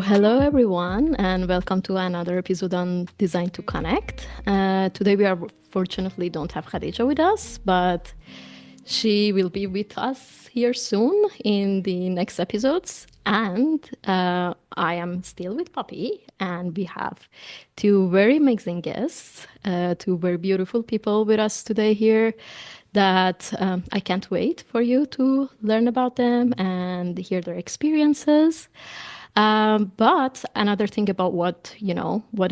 Hello everyone, and welcome to another episode on Design to Connect. Today we are fortunately don't have Khadija with us, but she will be with us here soon in the next episodes. And I am still with Poppy, and we have two very amazing guests, two very beautiful people with us today here that I can't wait for you to learn about them and hear their experiences. But another thing about what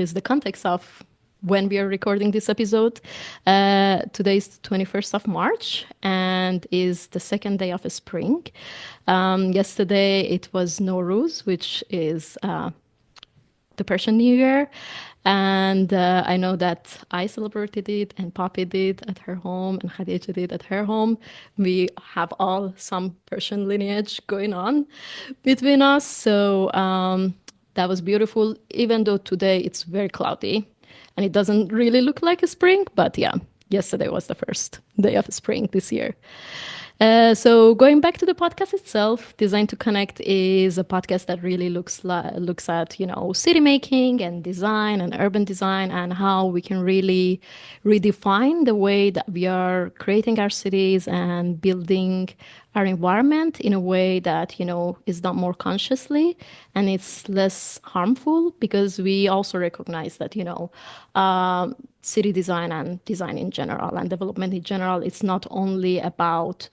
is the context of when we are recording this episode. Today is 21st of March and is the second day of spring. Yesterday it was Nowruz, which is the Persian New Year. And I know that I celebrated it and Poppy did at her home and Khadija did at her home. We have all some Persian lineage going on between us. So that was beautiful, even though today it's very cloudy and it doesn't really look like a spring. But yeah, yesterday was the first day of spring this year. So going back to the podcast itself, Design to Connect is a podcast that really looks at city making and design and urban design and how we can really redefine the way that we are creating our cities and building our environment in a way that is done more consciously and it's less harmful, because we also recognize that city design and design in general and development in general, it's not only about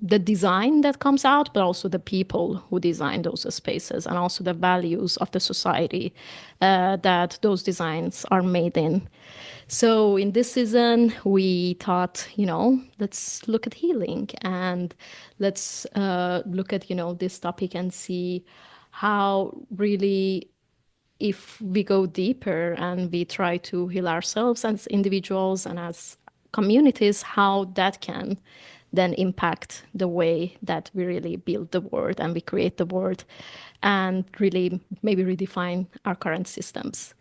the design that comes out, but also the people who design those spaces and also the values of the society that those designs are made in. So in this season, we thought, let's look at healing and let's look at, this topic and see how really, if we go deeper and we try to heal ourselves as individuals and as communities, how that can then impact the way that we really build the world and we create the world and really maybe redefine our current systems.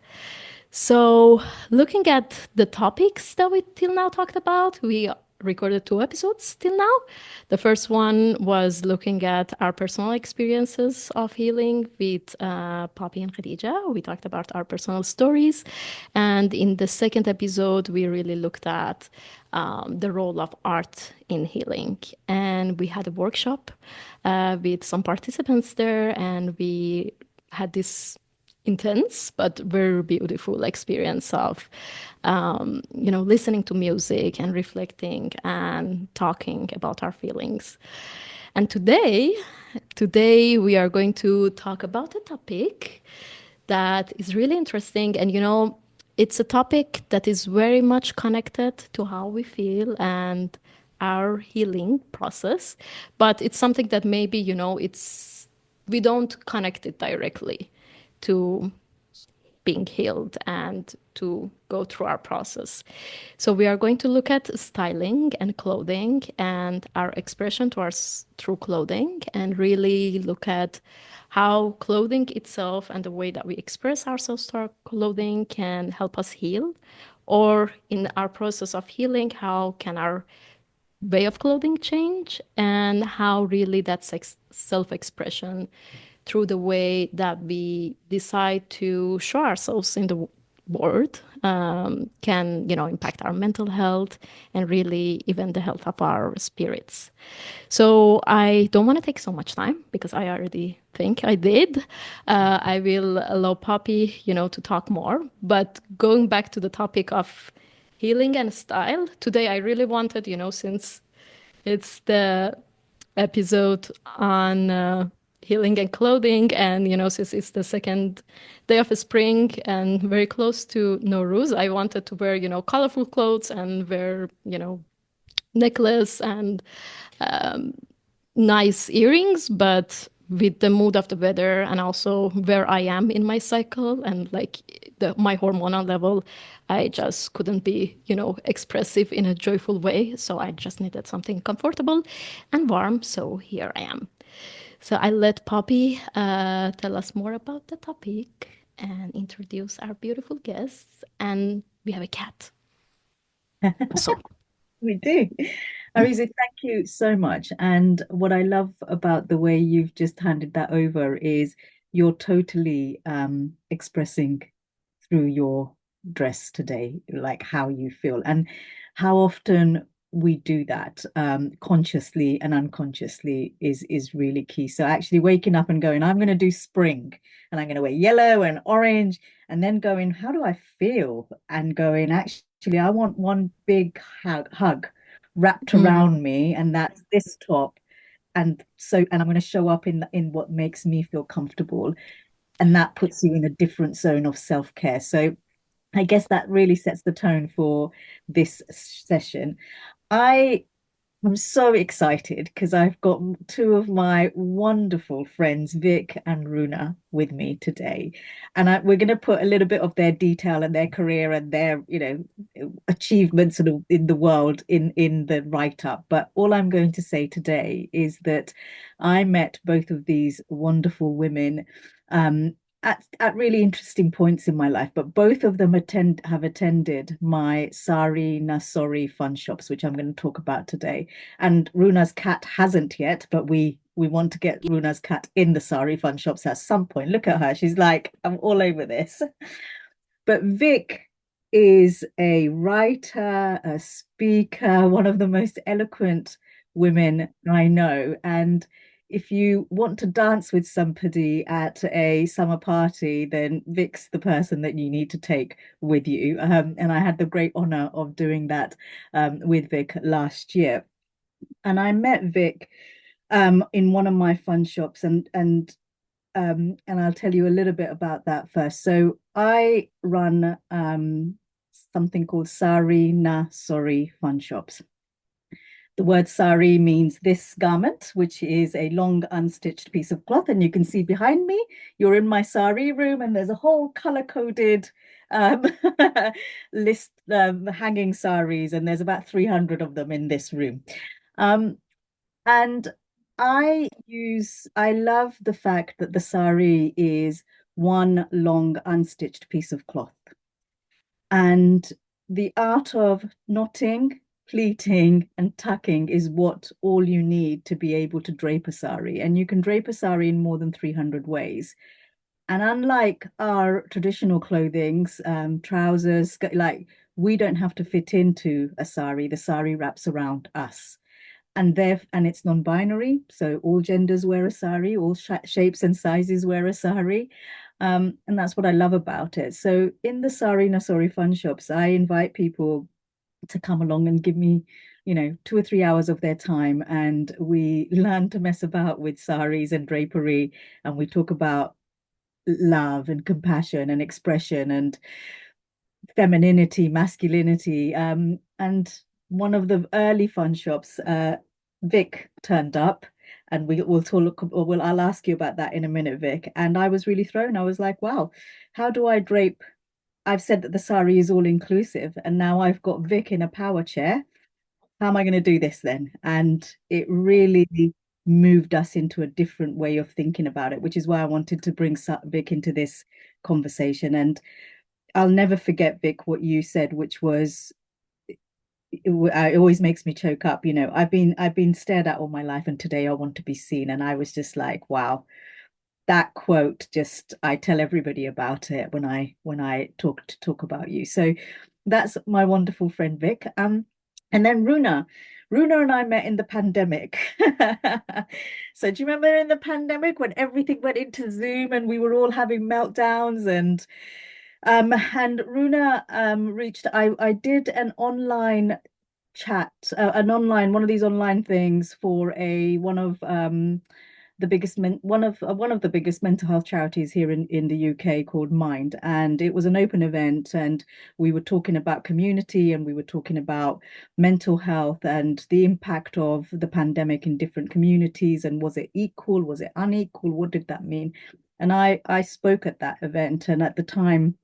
So, looking at the topics that we till now talked about, we recorded 2 episodes till now. The first one was looking at our personal experiences of healing with Poppy and Khadija. We talked about our personal stories. And in the second episode, we really looked at the role of art in healing. And we had a workshop with some participants there, and we had this intense but very beautiful experience of listening to music and reflecting and talking about our feelings. And today we are going to talk about a topic that is really interesting, and it's a topic that is very much connected to how we feel and our healing process, but it's something that maybe it's we don't connect it directly to being healed and to go through our process. So we are going to look at styling and clothing and our expression towards through clothing, and really look at how clothing itself and the way that we express ourselves to our clothing can help us heal, or in our process of healing, how can our way of clothing change, and how really that self-expression through the way that we decide to show ourselves in the world can impact our mental health and really even the health of our spirits. So I don't want to take so much time because I already think I did. I will allow Poppy to talk more, but going back to the topic of healing and style today, I really wanted, since it's the episode on healing and clothing, and since it's the second day of spring and very close to Nowruz, I wanted to wear colorful clothes and wear necklace and nice earrings, but with the mood of the weather and also where I am in my cycle and my hormonal level, I just couldn't be, expressive in a joyful way. So I just needed something comfortable and warm. So here I am. So I let Poppy tell us more about the topic and introduce our beautiful guests. And we have a cat. So We do. Ariza, thank you so much. And what I love about the way you've just handed that over is you're totally expressing through your dress today, like how you feel and how often we do that consciously and unconsciously is really key. So actually waking up and going, I'm going to do spring and I'm going to wear yellow and orange, and then going, how do I feel? And going, actually, I want one big hug wrapped Mm. around me, and that's this top. And I'm going to show up in what makes me feel comfortable, and that puts you in a different zone of self-care. So I guess that really sets the tone for this session. I I'm so excited because I've got two of my wonderful friends, Vic and Runa, with me today. And we're going to put a little bit of their detail and their career and their, achievements sort of in the world in the write-up. But all I'm going to say today is that I met both of these wonderful women at really interesting points in my life, but both of them have attended my SareeNaSorry Funshops, which I'm going to talk about today. And Runa's cat hasn't yet, but we want to get Runa's cat in the sari fun shops at some point. Look at her. She's like, I'm all over this. But Vic is a writer, a speaker, one of the most eloquent women I know. And if you want to dance with somebody at a summer party, then Vic's the person that you need to take with you. And I had the great honor of doing that with Vic last year. And I met Vic in one of my fun shops, and I'll tell you a little bit about that first. So I run something called SareeNaSorry Funshops. The word sari means this garment, which is a long unstitched piece of cloth. And you can see behind me, you're in my sari room, and there's a whole color-coded um, list hanging saris, and there's about 300 of them in this room. Um, and I love the fact that the sari is one long unstitched piece of cloth. And the art of knotting, pleating, and tucking is what all you need to be able to drape a sari. And you can drape a sari in more than 300 ways. And unlike our traditional clothings, trousers, like we don't have to fit into a sari. The sari wraps around us, and it's non-binary, so all genders wear a sari, all shapes and sizes wear a sari. And that's what I love about it. So in the SareeNaSorry Fun Shops, I invite people to come along and give me, 2 or 3 hours of their time, and we learn to mess about with saris and drapery, and we talk about love and compassion and expression and femininity, masculinity. And one of the early fun shops, Vic turned up, and we'll talk, or I'll ask you about that in a minute, Vic. And I was really thrown. I was like, wow, how do I drape? I've said that the sari is all inclusive, and now I've got Vic in a power chair. How am I going to do this then? And it really moved us into a different way of thinking about it, which is why I wanted to bring Vic into this conversation. And I'll never forget, Vic, what you said, which was it always makes me choke up. I've been stared at all my life, and today I want to be seen. And I was just like, wow, that quote, just I tell everybody about it when I talk about you. So that's my wonderful friend Vic. And then Runa and I met in the pandemic. So do you remember in the pandemic when everything went into Zoom and we were all having meltdowns, and Runa reached I did an online chat, one of these online things for a one of the biggest mental health charities here in the UK called Mind. And it was an open event, and we were talking about community, and we were talking about mental health and the impact of the pandemic in different communities, and was it equal, was it unequal, what did that mean? And I spoke at that event, and at the time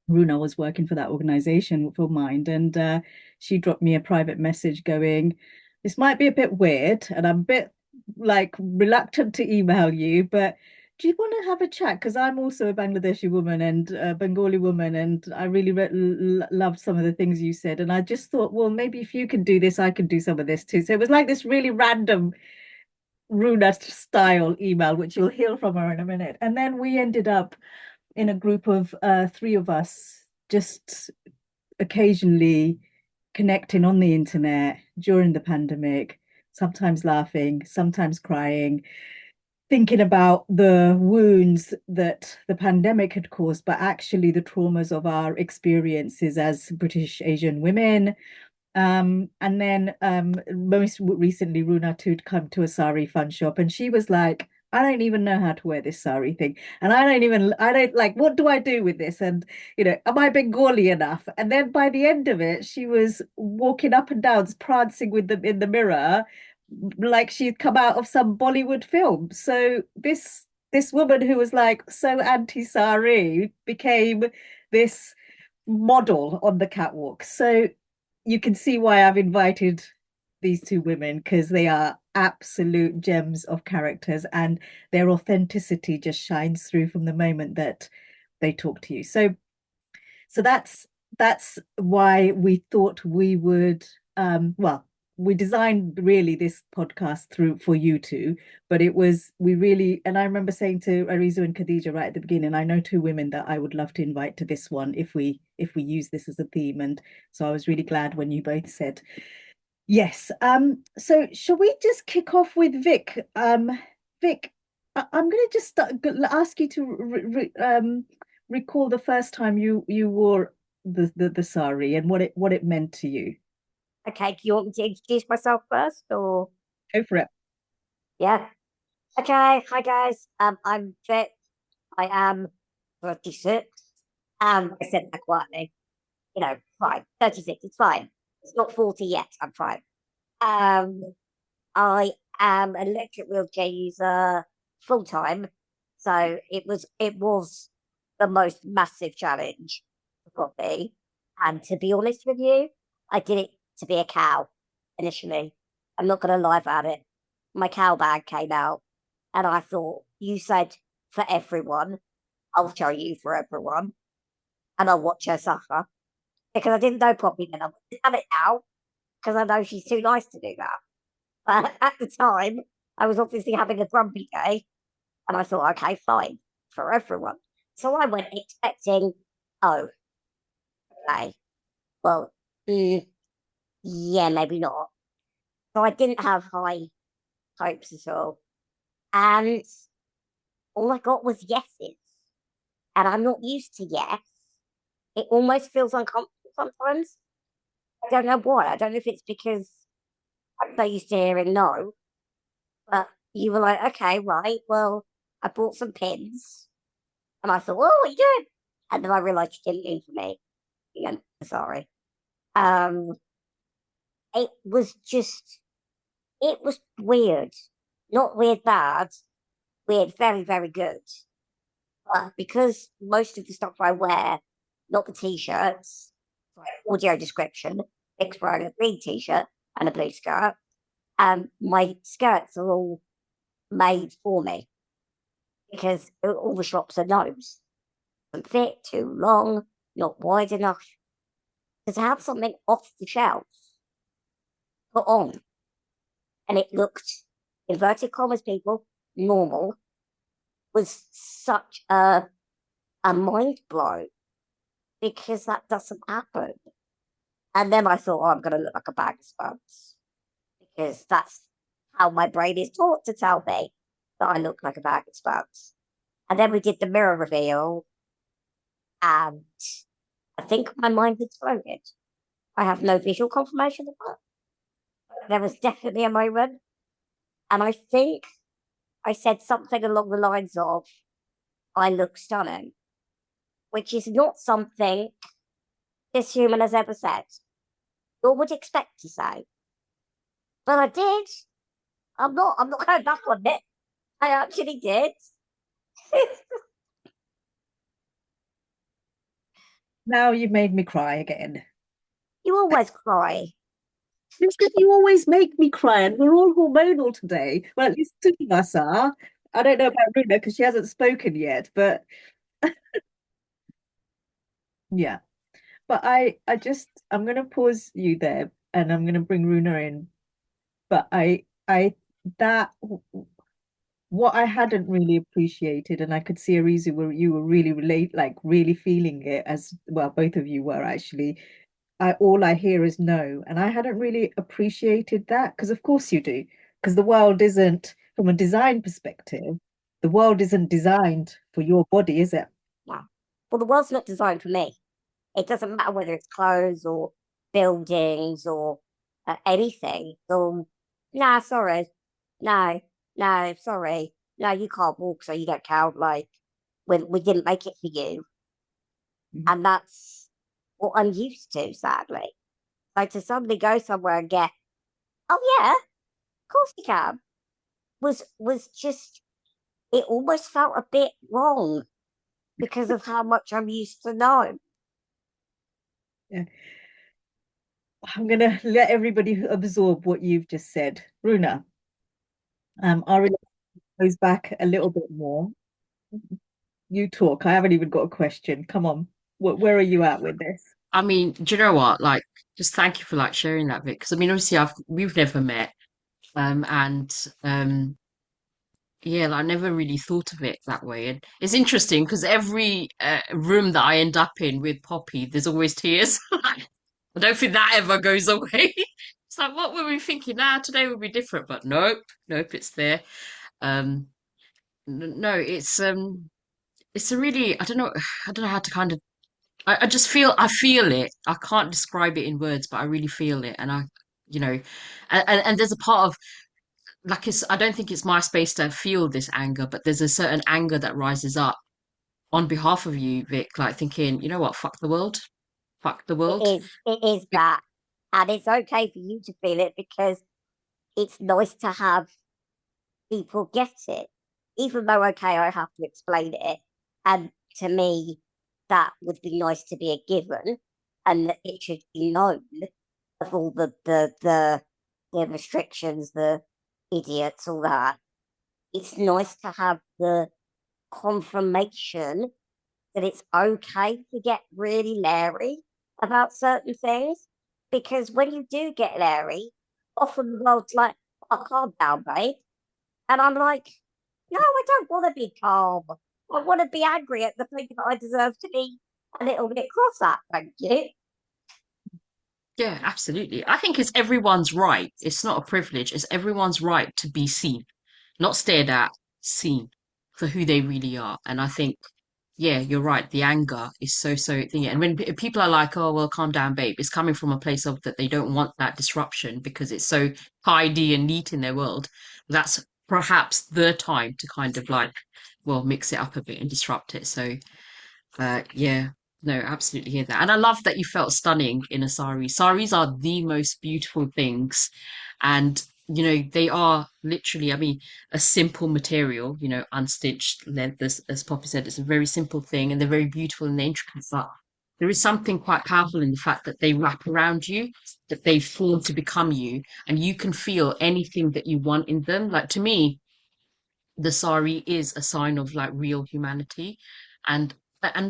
Runa was working for that organization for Mind, and she dropped me a private message going, "This might be a bit weird, and I'm a bit like reluctant to email you, but do you want to have a chat? Because I'm also a Bangladeshi woman and a Bengali woman, and I really loved some of the things you said. And I just thought, well, maybe if you can do this, I can do some of this too. So it was like this really random Runa style email, which you'll hear from her in a minute. And then we ended up in a group of three of us, just occasionally connecting on the internet during the pandemic, sometimes laughing, sometimes crying, thinking about the wounds that the pandemic had caused, but actually the traumas of our experiences as British Asian women. And then most recently, Runa too come to a sari fun shop, and she was like, I don't even know how to wear this sari thing. And I don't like, what do I do with this? And, am I Bengali enough? And then by the end of it, she was walking up and down, prancing with them in the mirror, like she'd come out of some Bollywood film. So this woman who was like so anti-sari became this model on the catwalk. So you can see why I've invited these two women, because they are absolute gems of characters and their authenticity just shines through from the moment that they talk to you. So that's why we thought we would well, we designed really this podcast through for you two, but it was we really, and I remember saying to Arizu and Khadija right at the beginning, I know two women that I would love to invite to this one if we use this as a theme. And so I was really glad when you both said yes. So shall we just kick off with Vic? Vic, I'm going to just ask you to recall the first time you wore the sari and what it meant to you. Okay, do you want me to introduce myself first or Go for it. yeah? Okay, hi guys. I'm Vic. I am 36. I said that quietly. Fine. 36, it's fine. It's not 40 yet, I'm fine. Um, I am an electric wheelchair user full time. So it was the most massive challenge for me. And to be honest with you, I did it to be a cow initially. I'm not gonna lie about it. My cow bag came out and I thought, you said for everyone, I'll show you for everyone and I'll watch her suffer. Because I didn't know Poppy then. I've done it now because I know she's too nice to do that. But at the time, I was obviously having a grumpy day, and I thought, okay, fine, for everyone. So I went expecting, oh, okay, well, yeah, maybe not. So I didn't have high hopes at all. And all I got was yeses. And I'm not used to yes. It almost feels uncomfortable sometimes. I don't know why. I don't know if it's because I'm so used to hearing no. But you were like, okay, right, well, I bought some pins. And I thought, oh, what are you doing? And then I realised you didn't mean for me. Again, sorry. Um, it was just, it was weird. Not weird bad, weird very, very good. But because most of the stuff I wear, not the t-shirts, like audio description, Nick's wearing a green t-shirt and a blue skirt, my skirts are all made for me because all the shops are no's. Doesn't fit, too long, not wide enough. To have something off the shelf put on and it looked, inverted commas, people, normal, was such a mind blow because that doesn't happen. And then I thought, oh, I'm going to look like a bag of spuds because that's how my brain is taught to tell me that I look like a bag of spuds. And then we did the mirror reveal, and I think my mind exploded. I have no visual confirmation of that. There was definitely a moment, and I think I said something along the lines of, I look stunning, which is not something this human has ever said or would expect to say. But I did. I'm not going back on it. I actually did. Now you've made me cry again. You always cry. It's because you always make me cry, and we're all hormonal today. Well, at least two of us are. I don't know about Runa because she hasn't spoken yet, but yeah. But I'm gonna pause you there and I'm gonna bring Runa in. But that what I hadn't really appreciated, and I could see a reason where you were really really feeling it as well, both of you were actually. All I hear is no, and I hadn't really appreciated that because of course you do, because the world isn't, from a design perspective, the world isn't designed for your body, is it? Yeah. Well, the world's not designed for me. It doesn't matter whether it's clothes or buildings or anything. So, nah, sorry. No, no, sorry. No, you can't walk, so you don't count. Like, we didn't make it for you. Mhm. And that's what I'm used to, sadly. Like, to suddenly go somewhere and get, oh, yeah, of course you can, was just, it almost felt a bit wrong because of how much I'm used to know. Yeah. I'm gonna let everybody absorb what you've just said. Runa, our relationship goes back a little bit more. You talk. I haven't even got a question. Come on. Where are you at with this? I mean, do you know what? Like, just thank you for like sharing that bit because I mean, obviously, we've never met, and yeah, like, I never really thought of it that way. And it's interesting because every room that I end up in with Poppy, there's always tears. I don't think that ever goes away. It's like, what were we thinking? Nah, today will be different, but nope, nope, it's there. Um, no, it's a really, I don't know, I don't know how to kind of I just I feel it. I can't describe it in words, but I really feel it. And you know, and there's a part of like I don't think it's my space to feel this anger, but there's a certain anger that rises up on behalf of you, Vic, like thinking, you know what, fuck the world. It is that. And it's okay for you to feel it because it's nice to have people get it. Even though, okay, I have to explain it. And to me, that would be nice to be a given and that it should be known of all the restrictions, the idiots, all that. It's nice to have the confirmation that it's okay to get really leery about certain things. Because when you do get leery, often the world's like, oh, calm down, babe. And I'm like, no, I don't want to be calm. I want to be angry at the thing that I deserve to be a little bit cross at. Thank you. Yeah, absolutely. I think it's everyone's right. It's not a privilege. It's everyone's right to be seen, not stared at, seen for who they really are. And I think, yeah, you're right. The anger is so thing. And when people are like, "Oh, well, calm down, babe," it's coming from a place of that they don't want that disruption because it's so tidy and neat in their world. That's perhaps the time to kind of like, well, mix it up a bit and disrupt it. So, yeah, no, absolutely hear that. And I love that you felt stunning in a sari. Saris are the most beautiful things. And, you know, they are literally, I mean, a simple material, you know, unstitched length, as Poppy said, it's a very simple thing and they're very beautiful and they're intricate. But there is something quite powerful in the fact that they wrap around you, that they form to become you, and you can feel anything that you want in them. Like to me, the sari is a sign of like real humanity and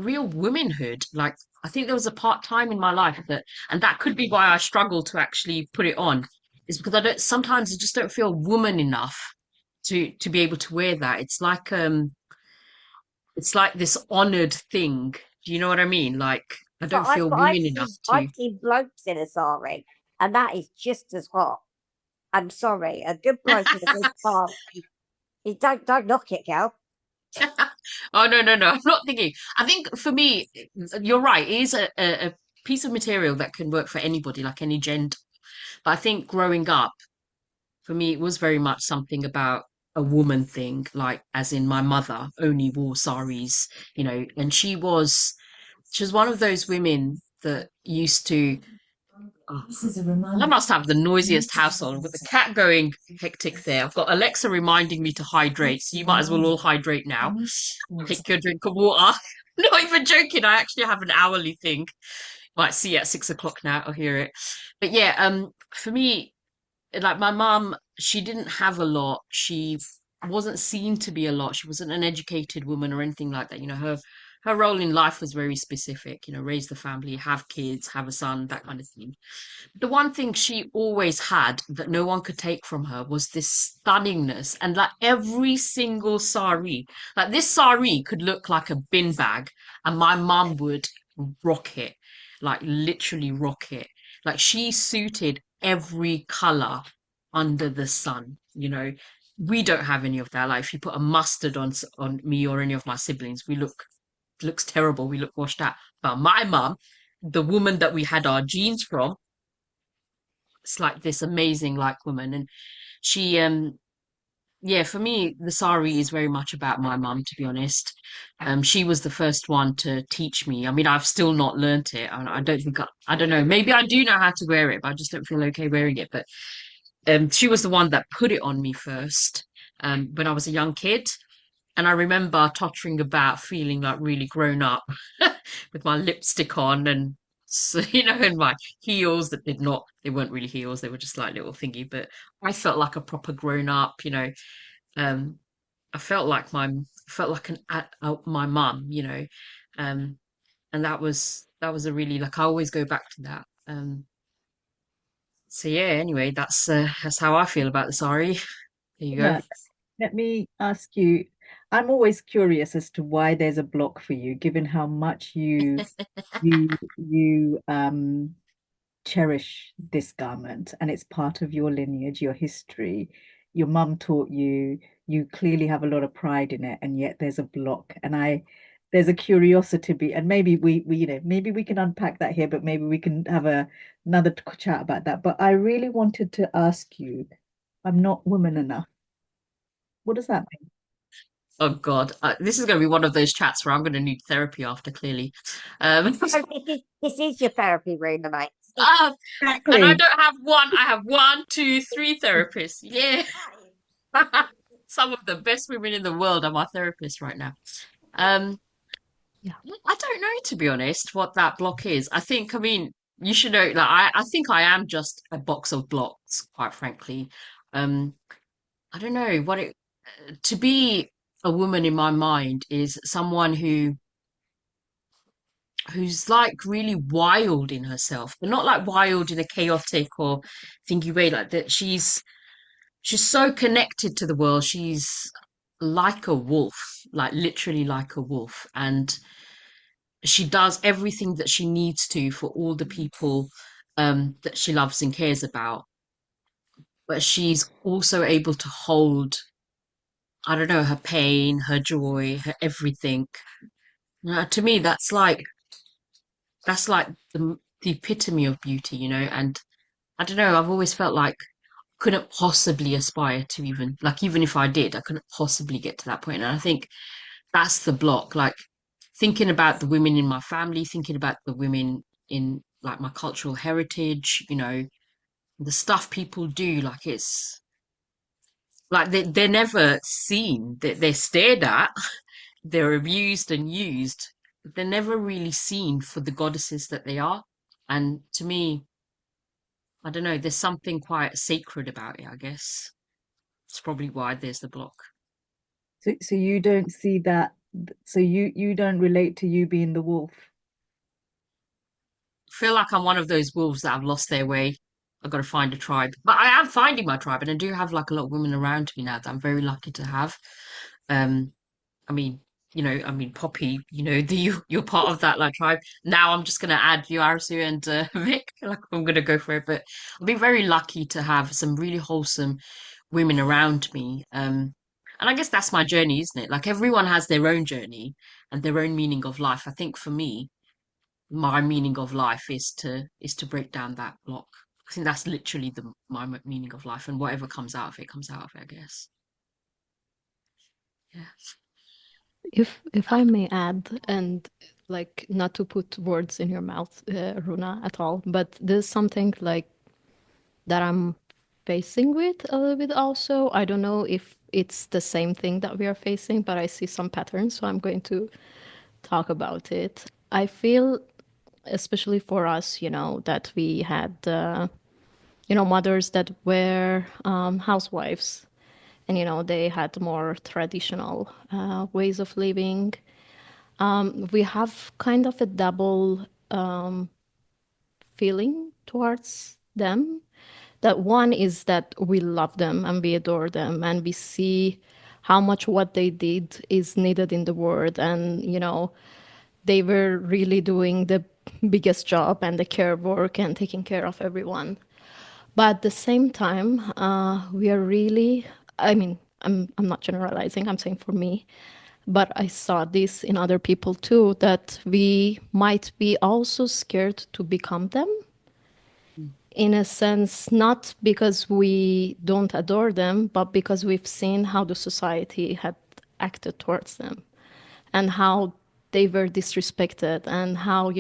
real womanhood. Like I think there was a part time in my life that, and that could be why I struggle to actually put it on, is because I don't sometimes I just don't feel woman enough to be able to wear that. It's like this honored thing. Do you know what I mean? Like I But don't feel woman enough to. I've seen blokes in a sari, and that is just as hot. I'm sorry, a good bloke in a good sari. You don't knock it, girl. Oh no, I'm not thinking. I think for me, you're right. It is a piece of material that can work for anybody, like any gender. But I think growing up, for me, it was very much something about a woman thing, like as in my mother only wore saris, you know, and she was one of those women that used to I must have the noisiest household with the cat going hectic there. I've got Alexa reminding me to hydrate, so you might as well all hydrate now. Take your drink of water. Not even joking, I actually have an hourly thing. Might see at 6 o'clock now, I'll hear it. But yeah, for me, like my mum, she didn't have a lot. She wasn't seen to be a lot. She wasn't an educated woman or anything like that. Her role in life was very specific. Raise the family, have kids, have a son, that kind of thing. The one thing she always had that no one could take from her was this stunningness. And like every single sari, like this sari could look like a bin bag, and my mum would rock it, like literally rock it. Like she suited every color under the sun. We don't have any of that. Like if you put a mustard on me or any of my siblings, looks terrible. We look washed out. But my mum, the woman that we had our genes from, it's like this amazing like woman. And she yeah, for me the sari is very much about my mum, to be honest. She was the first one to teach me. I mean, I've still not learnt it. I don't think I don't know, maybe I do know how to wear it, but I just don't feel okay wearing it. But she was the one that put it on me first, when I was a young kid. And I remember tottering about feeling like really grown up with my lipstick on and so, and my heels that they weren't really heels, they were just like little thingy, but I felt like a proper grown up. Um, I felt like my mum. Um, and that was a really like I always go back to that. So yeah, anyway, that's how I feel about the sari. There you go. Yeah, let me ask you. I'm always curious as to why there's a block for you, given how much you cherish this garment and it's part of your lineage, your history. Your mum taught you, you clearly have a lot of pride in it, and yet there's a block. And there's a curiosity and maybe maybe we can unpack that here, but maybe we can have another chat about that. But I really wanted to ask you, I'm not woman enough. What does that mean? Oh God, this is going to be one of those chats where I'm going to need therapy after, clearly. Um, Oh, this is your therapy room, mate. uh, and I Exactly. don't have one. I have one, two, three therapists. Yeah, some of the best women in the world are my therapists right now. Um, Yeah. I don't know, to be honest, what that block is. I mean, you should know. Like, I think I am just a box of blocks, quite frankly. Um, I don't know what it. To be a woman in my mind is someone who's like really wild in herself, but not like wild in a chaotic or thinky way, like that. She's so connected to the world. She's like a wolf, like literally like a wolf, and she does everything that she needs to for all the people that she loves and cares about. But she's also able to hold, I don't know, her pain, her joy, her everything. To me, that's like the epitome of beauty. And I don't know, I've always felt like couldn't possibly aspire to even if I did, I couldn't possibly get to that point. And I think that's the block. Like thinking about the women in my family, thinking about the women in like my cultural heritage, the stuff people do, like it's like they're never seen, they're stared at, they're abused and used, but they're never really seen for the goddesses that they are. And to me, I don't know, there's something quite sacred about it, I guess. It's probably why there's the block. So you don't see that, so you don't relate to you being the wolf. Feel like I'm one of those wolves that have lost their way. I've got to find a tribe. But I am finding my tribe, and I do have like a lot of women around me now that I'm very lucky to have. Um, I mean, Poppy, you're part of that like tribe. Now I'm just gonna add you, Arisu, and Vic. Like I'm gonna go for it. But I've been very lucky to have some really wholesome women around me. And I guess that's my journey, isn't it? Like everyone has their own journey and their own meaning of life. I think for me, my meaning of life is to break down that block. I think that's literally my meaning of life, and whatever comes out of it comes out of it, I guess. Yeah. If I may add, and like not to put words in your mouth, Runa, at all, but there's something like that I'm facing with a little bit also. I don't know if it's the same thing that we are facing, but I see some patterns, so I'm going to talk about it. I feel, especially for us, that we had, mothers that were housewives. and they had more traditional ways of living. We have kind of a double feeling towards them. That one is that we love them and we adore them, and we see how much what they did is needed in the world, and they were really doing the biggest job and the care work and taking care of everyone. But at the same time, we are really, I mean, I'm not generalizing, I'm saying for me, but I saw this in other people too, that we might be also scared to become them, in a sense, not because we don't adore them, but because we've seen how the society had acted towards them and how they were disrespected and how,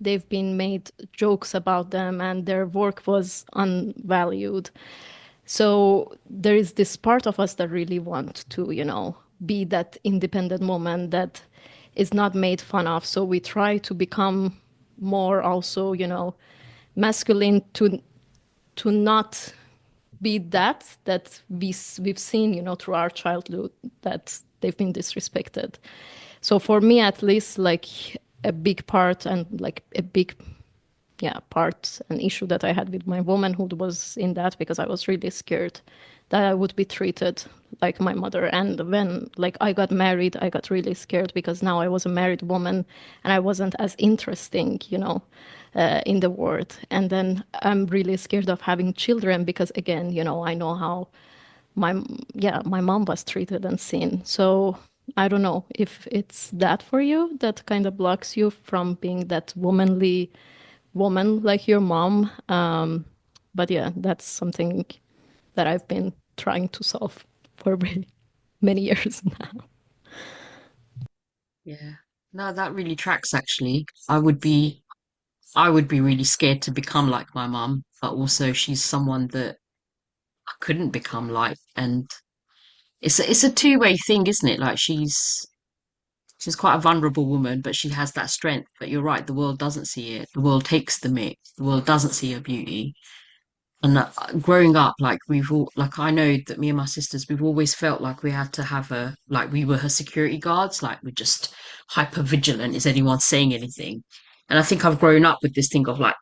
they've been made jokes about them and their work was unvalued. So there is this part of us that really want to, be that independent woman that is not made fun of. So we try to become more also, masculine to not be that we've seen, through our childhood, that they've been disrespected. So for me, at least, like a big part and like a big part, an issue that I had with my womanhood was in that, because I was really scared that I would be treated like my mother. And when like I got married, I got really scared because now I was a married woman and I wasn't as interesting, in the world. And then I'm really scared of having children because, again, I know how my mom was treated and seen. So I don't know if it's that for you that kind of blocks you from being that womanly woman like your mom. But yeah, that's something that I've been trying to solve for really many years now. Yeah. No, that really tracks actually. I would be really scared to become like my mum, but also she's someone that I couldn't become like, and it's a two-way thing, isn't it? Like she's quite a vulnerable woman, but she has that strength. But you're right, the world doesn't see it. The world takes the myth. The world doesn't see her beauty. And growing up, like we've all, like I know that me and my sisters, we've always felt like we had to have like we were her security guards, like we're just hyper vigilant. Is anyone saying anything? And I think I've grown up with this thing of like,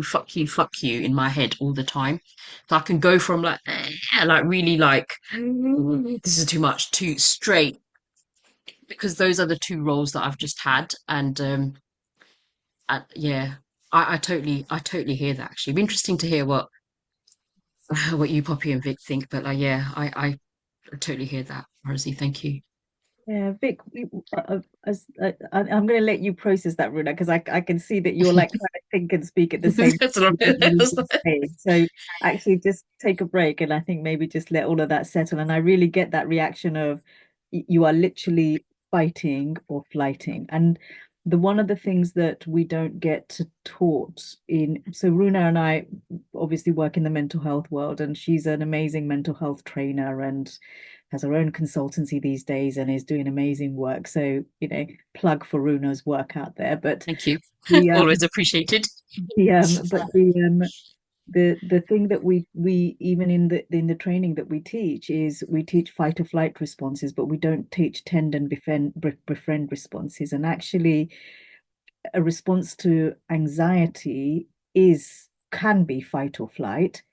fuck you in my head all the time. So I can go from like, like really like, this is too much, too straight, because those are the two roles that I've just had. And yeah, I totally hear that actually. It'd be interesting to hear what you, Poppy, and Vic think. But like, yeah, I totally hear that, Rosie. Thank you. Yeah, Vic, I'm going to let you process that, Runa, because I can see that you're like trying to think and speak at the same That's what time. I'm- So actually just take a break and I think maybe just let all of that settle. And I really get that reaction of you are literally fighting or flighting. And the one of the things that we don't get taught in, so Runa and I obviously work in the mental health world, and she's an amazing mental health trainer and has her own consultancy these days and is doing amazing work. So, plug for Runa's work out there. But Thank you. the Always appreciated. the thing that we even in the training that we teach is we teach fight or flight responses, but we don't teach tend and befriend responses. And actually, a response to anxiety can be fight or flight,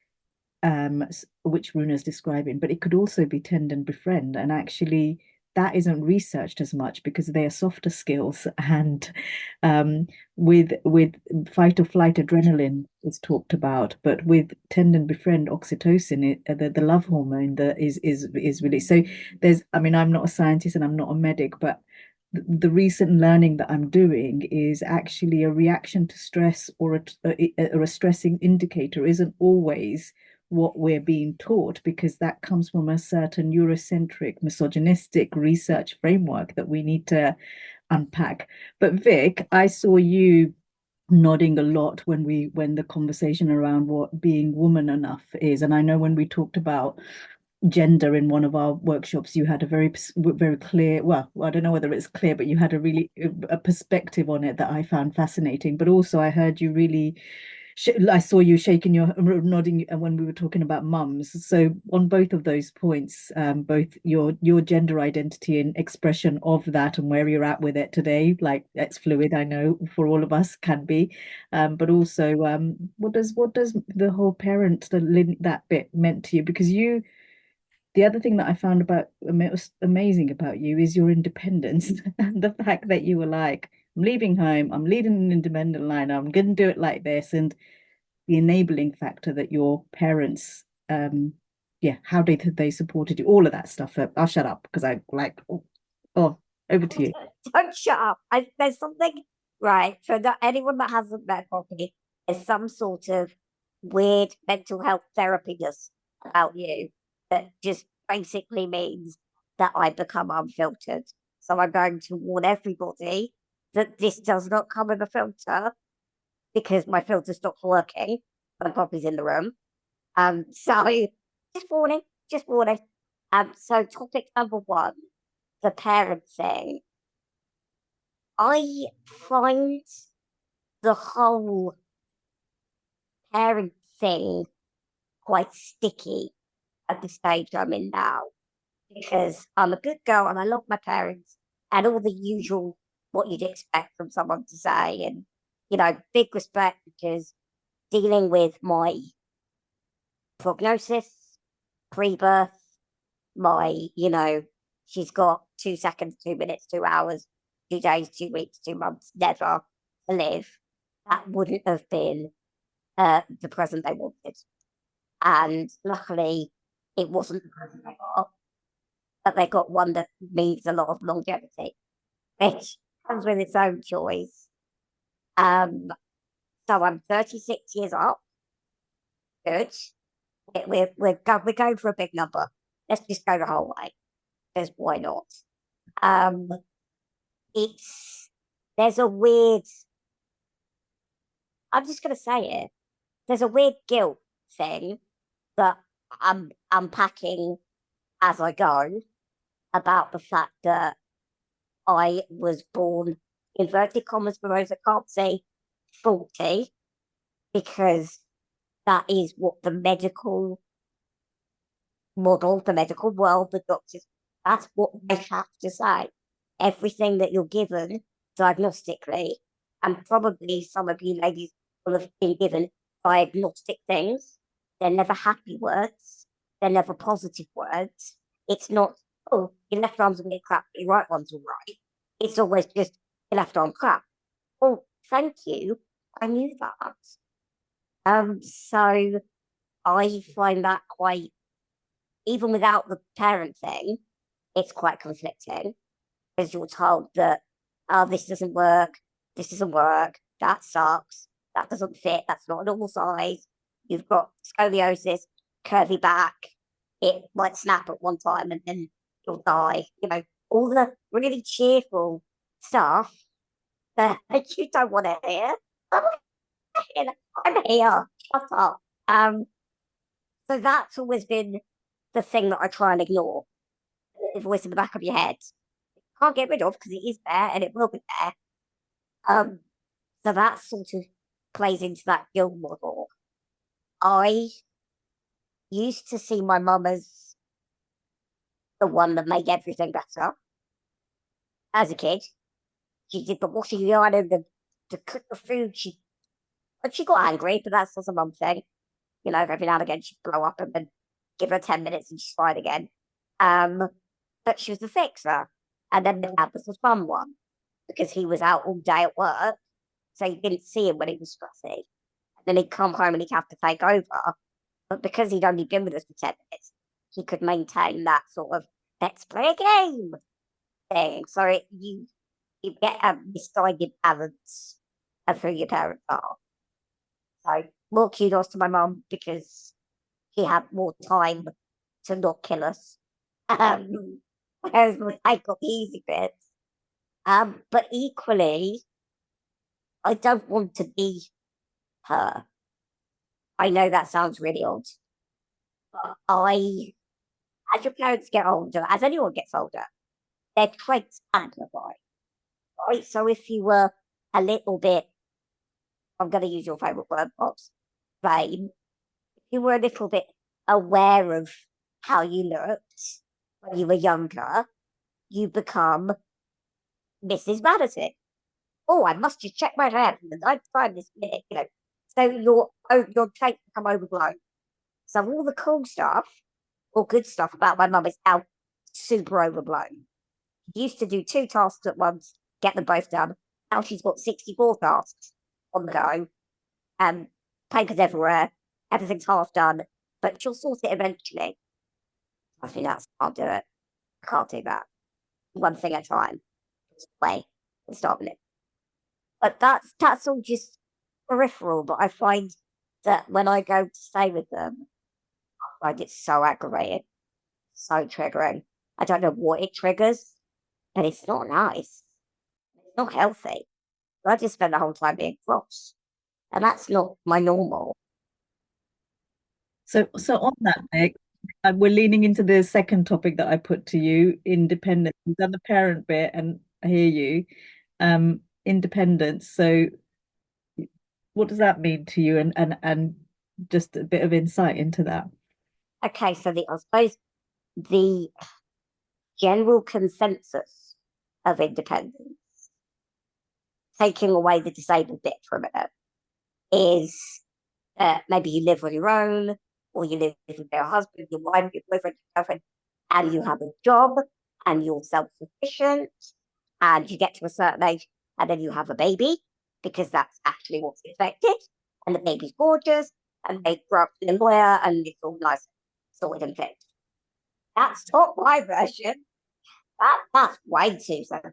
which Runa's describing, but it could also be tend and befriend. And actually, that isn't researched as much because they are softer skills. And with fight or flight, adrenaline is talked about, but with tend and befriend, oxytocin, the love hormone that is released. So I mean, I'm not a scientist and I'm not a medic, but the recent learning that I'm doing is actually a reaction to stress or a stressing indicator isn't always what we're being taught, because that comes from a certain Eurocentric, misogynistic research framework that we need to unpack. But Vic, I saw you nodding a lot when the conversation around what being woman enough is. And I know when we talked about gender in one of our workshops, you had a very clear, well, I don't know whether it's clear, but you had a perspective on it that I found fascinating. But also I heard you really I saw you shaking your nodding when we were talking about mums. So on both of those points, both your gender identity and expression of that and where you're at with it today, like it's fluid, I know for all of us can be, but also what does the whole parent that bit meant to you? Because the other thing that I found amazing about you is your independence and the fact that you were like, I'm leaving home, I'm leading an independent line, I'm going to do it like this, and the enabling factor that your parents, yeah, how did they supported you, all of that stuff. I'll shut up because I like, oh, over to you. Don't shut up. There's something, right, for anyone that hasn't met Poppy, there's some sort of weird mental health therapiness about you that just basically means that I become unfiltered. So I'm going to warn everybody that this does not come with a filter because my filter stops working when Poppy's in the room. So just warning, just warning. So topic number one, the parent thing. I find the whole parent thing quite sticky at the stage I'm in now because I'm a good girl and I love my parents and all the usual what you'd expect from someone to say, and big respect because dealing with my prognosis, pre-birth, my, she's got 2 seconds, 2 minutes, 2 hours, 2 days, 2 weeks, 2 months, never to live. That wouldn't have been the present they wanted. And luckily, it wasn't the present they got, but they got one that means a lot of longevity, which comes with its own choice. So I'm 36 years up. Good. We're going for a big number. Let's just go the whole way. Because why not? Um, there's a weird. I'm just gonna say it. There's a weird guilt thing that I'm unpacking as I go about the fact that I was born, inverted commas for those that can't say, 40, because that is what the medical model, the medical world, the doctors, that's what they have to say. Everything that you're given diagnostically, and probably some of you ladies will have been given diagnostic things. They're never happy words. They're never positive words. It's not, oh, your left arm's a bit crap, your right one's all right. It's always just your left arm crap. Oh, thank you. I knew that. So I find that quite, even without the parent thing, it's quite conflicting because you're told that, oh, this doesn't work, that sucks, that doesn't fit, that's not a normal size, you've got scoliosis, curvy back, it might snap at one time and then you'll die. All the really cheerful stuff that you don't want to hear. I'm here, shut up. So that's always been the thing that I try and ignore. The voice in the back of your head. Can't get rid of because it is there and it will be there. So that sort of plays into that guild model. I used to see my mum as the one that made everything better. As a kid, she did the washing, the ironing, the cook the food. She got angry, but that's just a mum thing. Every now and again she'd blow up and then give her 10 minutes and she's fine again. But she was the fixer. And then the dad was the fun one because he was out all day at work. So you didn't see him when he was stressy. And then he'd come home and he'd have to take over. But because he'd only been with us for 10 minutes, he could maintain that sort of, let's play a game thing. So you get a misguided balance of who your parents are. So more kudos to my mum because she had more time to not kill us. Whereas I got the easy bits. But equally, I don't want to be her. I know that sounds really odd, but as your parents get older, as anyone gets older, their traits amplify, right? So if you were a little bit I'm going to use your favourite word, Pops, vain. If you were a little bit aware of how you looked when you were younger, you become Mrs. Vanity. Oh, I must just check my hair from the ninth time this minute, So your traits become overblown. So all the cool stuff or good stuff about my mum is now super overblown. She used to do 2 tasks at once, get them both done. Now she's got 64 tasks on the go, and papers everywhere, everything's half done, but she'll sort it eventually. I think I can't do it. I can't do that. One thing at a time. Just play and start with it. But that's all just peripheral. But I find that when I go to stay with them, I find it so aggravating, so triggering. I don't know what it triggers, but it's not nice. It's not healthy. I just spend the whole time being cross, and that's not my normal. So on that, Nick, we're leaning into the second topic that I put to you, independence. You've done the parent bit, and I hear you. Independence. So what does that mean to you? And just a bit of insight into that. Okay, so I suppose the general consensus of independence, taking away the disabled bit from it, is that maybe you live on your own, or you live with your husband, your wife, your boyfriend, your girlfriend, and you have a job, and you're self-sufficient, and you get to a certain age, and then you have a baby, because that's actually what's expected, and the baby's gorgeous, and they grow up in a lawyer, and it's all nice, sorted and fixed. That's not my version. That's way too simple.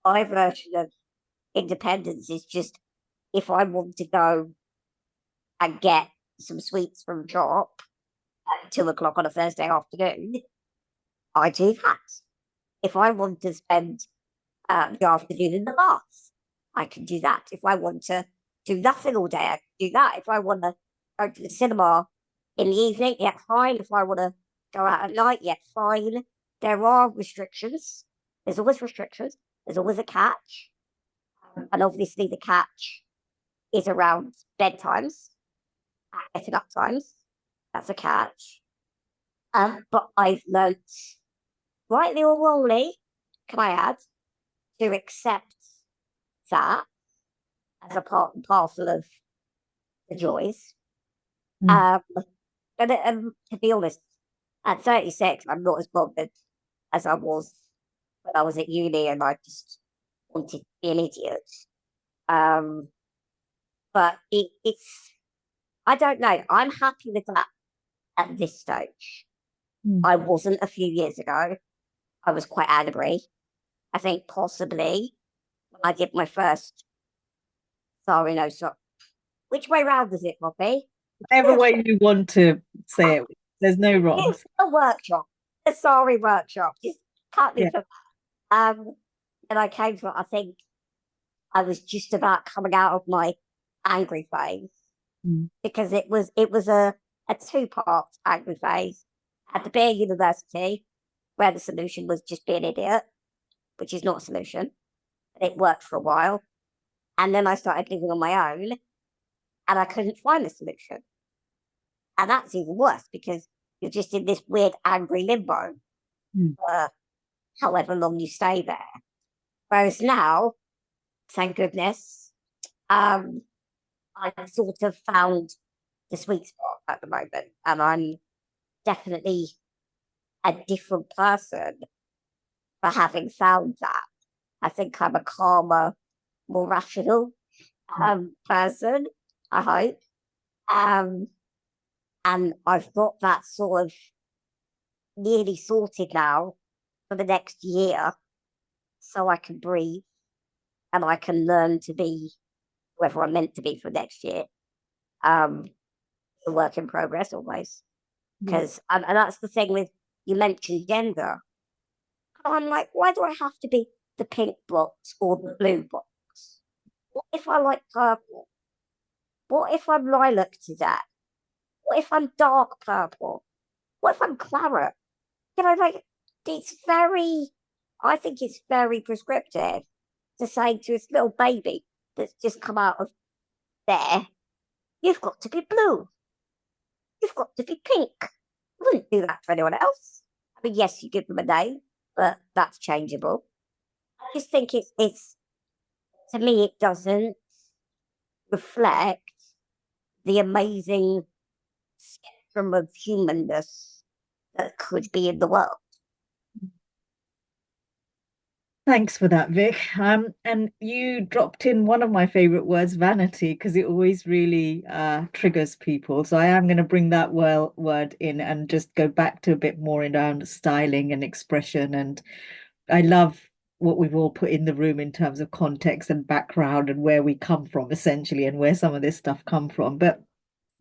My version of independence is just if I want to go and get some sweets from shop at 2 o'clock on a Thursday afternoon, I do that. If I want to spend the afternoon in the bath, I can do that. If I want to do nothing all day, I can do that. If I want to go to the cinema in the evening, yeah, fine. If I want to go out at night, yeah, fine. There are restrictions. There's always restrictions. There's always a catch. And obviously the catch is around bedtimes, getting up times. That's a catch. But I've learnt, rightly or wrongly, can I add, to accept that as a part and parcel of the joys. And to be honest, at 36, I'm not as bothered as I was when I was at uni and I just wanted to be an idiot. But it's, I don't know, I'm happy with that at this stage. I wasn't a few years ago. I was quite angry. I think possibly when I did my first SareeNaSorry. Which way round is it, Poppy? Whatever way you want to say it, there's no wrong. It's a workshop, a sorry workshop. Just cut me from. And I came to it. I think I was just about coming out of my angry phase because it was a 2-part angry phase. At the Bear University, where the solution was just be an idiot, which is not a solution. It worked for a while. And then I started living on my own and I couldn't find a solution. And that's even worse because you're just in this weird angry limbo for however long you stay there. Whereas now, thank goodness, I sort of found the sweet spot at the moment. And I'm definitely a different person for having found that. I think I'm a calmer, more rational person, I hope. And I've got that sort of nearly sorted now for the next year so I can breathe and I can learn to be whoever I'm meant to be for next year. A work in progress always. Because, and that's the thing with, you mentioned gender. I'm like, why do I have to be the pink box or the blue box? What if I like purple? What if I'm lilac to that? What if I'm dark purple? What if I'm claret? Like, it's very, I think it's very prescriptive to say to this little baby that's just come out of there, you've got to be blue. You've got to be pink. You wouldn't do that for anyone else. I mean, yes, you give them a name, but that's changeable. I just think it's to me, it doesn't reflect the amazing spectrum of humanness that could be in the world. Thanks for that, Vic. And you dropped in one of my favorite words, vanity, because it always really triggers people. So I am going to bring that word in and just go back to a bit more around styling and expression. And I love what we've all put in the room in terms of context and background and where we come from, essentially, and where some of this stuff come from. But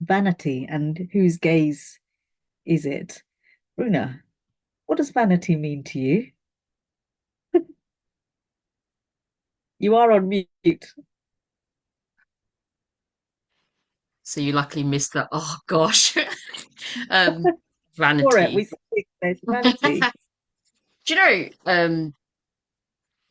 vanity, and whose gaze is it? Runa, what does vanity mean to you? You are on mute. So you luckily missed that. Oh gosh. um, For it, we vanity. say there's vanity. Do you know,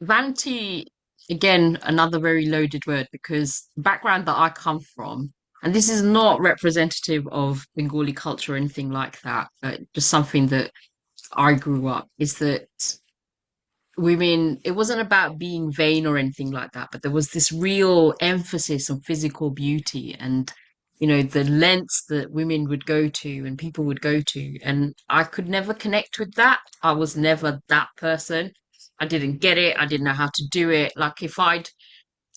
vanity, again, another very loaded word because the background that I come from, and this is not representative of Bengali culture or anything like that, but just something that I grew up, is that women, it wasn't about being vain or anything like that, but there was this real emphasis on physical beauty and, the lengths that women would go to and people would go to. And I could never connect with that. I was never that person. I didn't get it. I didn't know how to do it. Like if I'd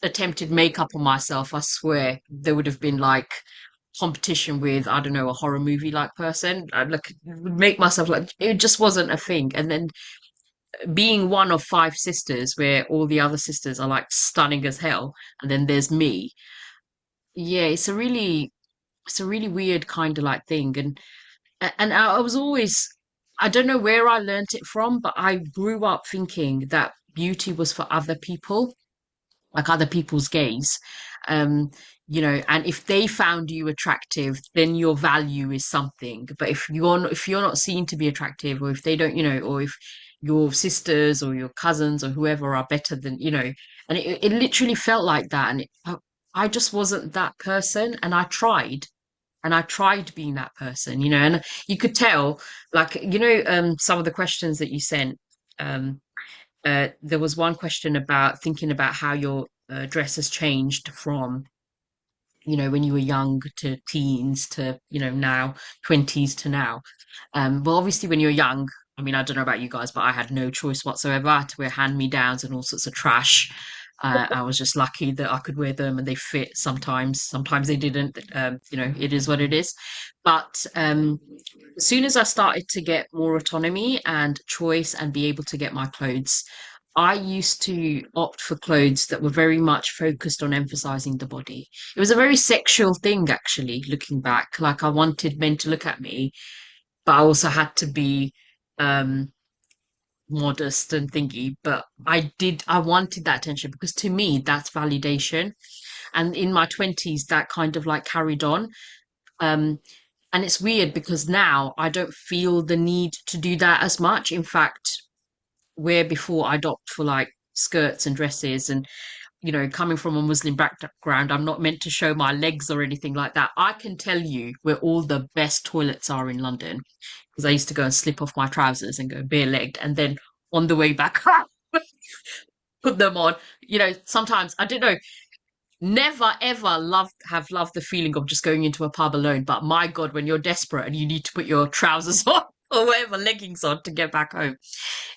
attempted makeup on myself, I swear there would have been like competition with, I don't know, a horror movie like person. I'd like make myself like it just wasn't a thing. And then being one of five sisters where all the other sisters are like stunning as hell and then there's me, yeah, it's a really weird kind of like thing. And I was always, I don't know where I learnt it from, but I grew up thinking that beauty was for other people, like other people's gaze. Um, and if they found you attractive, then your value is something. But if you're not seen to be attractive, or if they don't, or if your sisters or your cousins or whoever are better than, and it literally felt like that. And I just wasn't that person, and I tried being that person, and you could tell, like, some of the questions that you sent. Um, there was one question about thinking about how your dress has changed from, when you were young to teens to, now 20s to now. Well, obviously, when you're young, I mean, I don't know about you guys, but I had no choice whatsoever. I had to wear hand-me-downs and all sorts of trash. I was just lucky that I could wear them and they fit sometimes. Sometimes they didn't. It is what it is. But as soon as I started to get more autonomy and choice and be able to get my clothes, I used to opt for clothes that were very much focused on emphasizing the body. It was a very sexual thing, actually, looking back. Like I wanted men to look at me, but I also had to be um modest and thingy. But I wanted that attention because to me, that's validation. And in my 20s, that kind of like carried on. Um, and it's weird because now I don't feel the need to do that as much. In fact, where before I'd opt for like skirts and dresses and coming from a Muslim background, I'm not meant to show my legs or anything like that. I can tell you where all the best toilets are in London because I used to go and slip off my trousers and go bare-legged and then on the way back put them on. Sometimes I don't know, never ever have loved the feeling of just going into a pub alone. But my God, when you're desperate and you need to put your trousers on or whatever leggings on to get back home.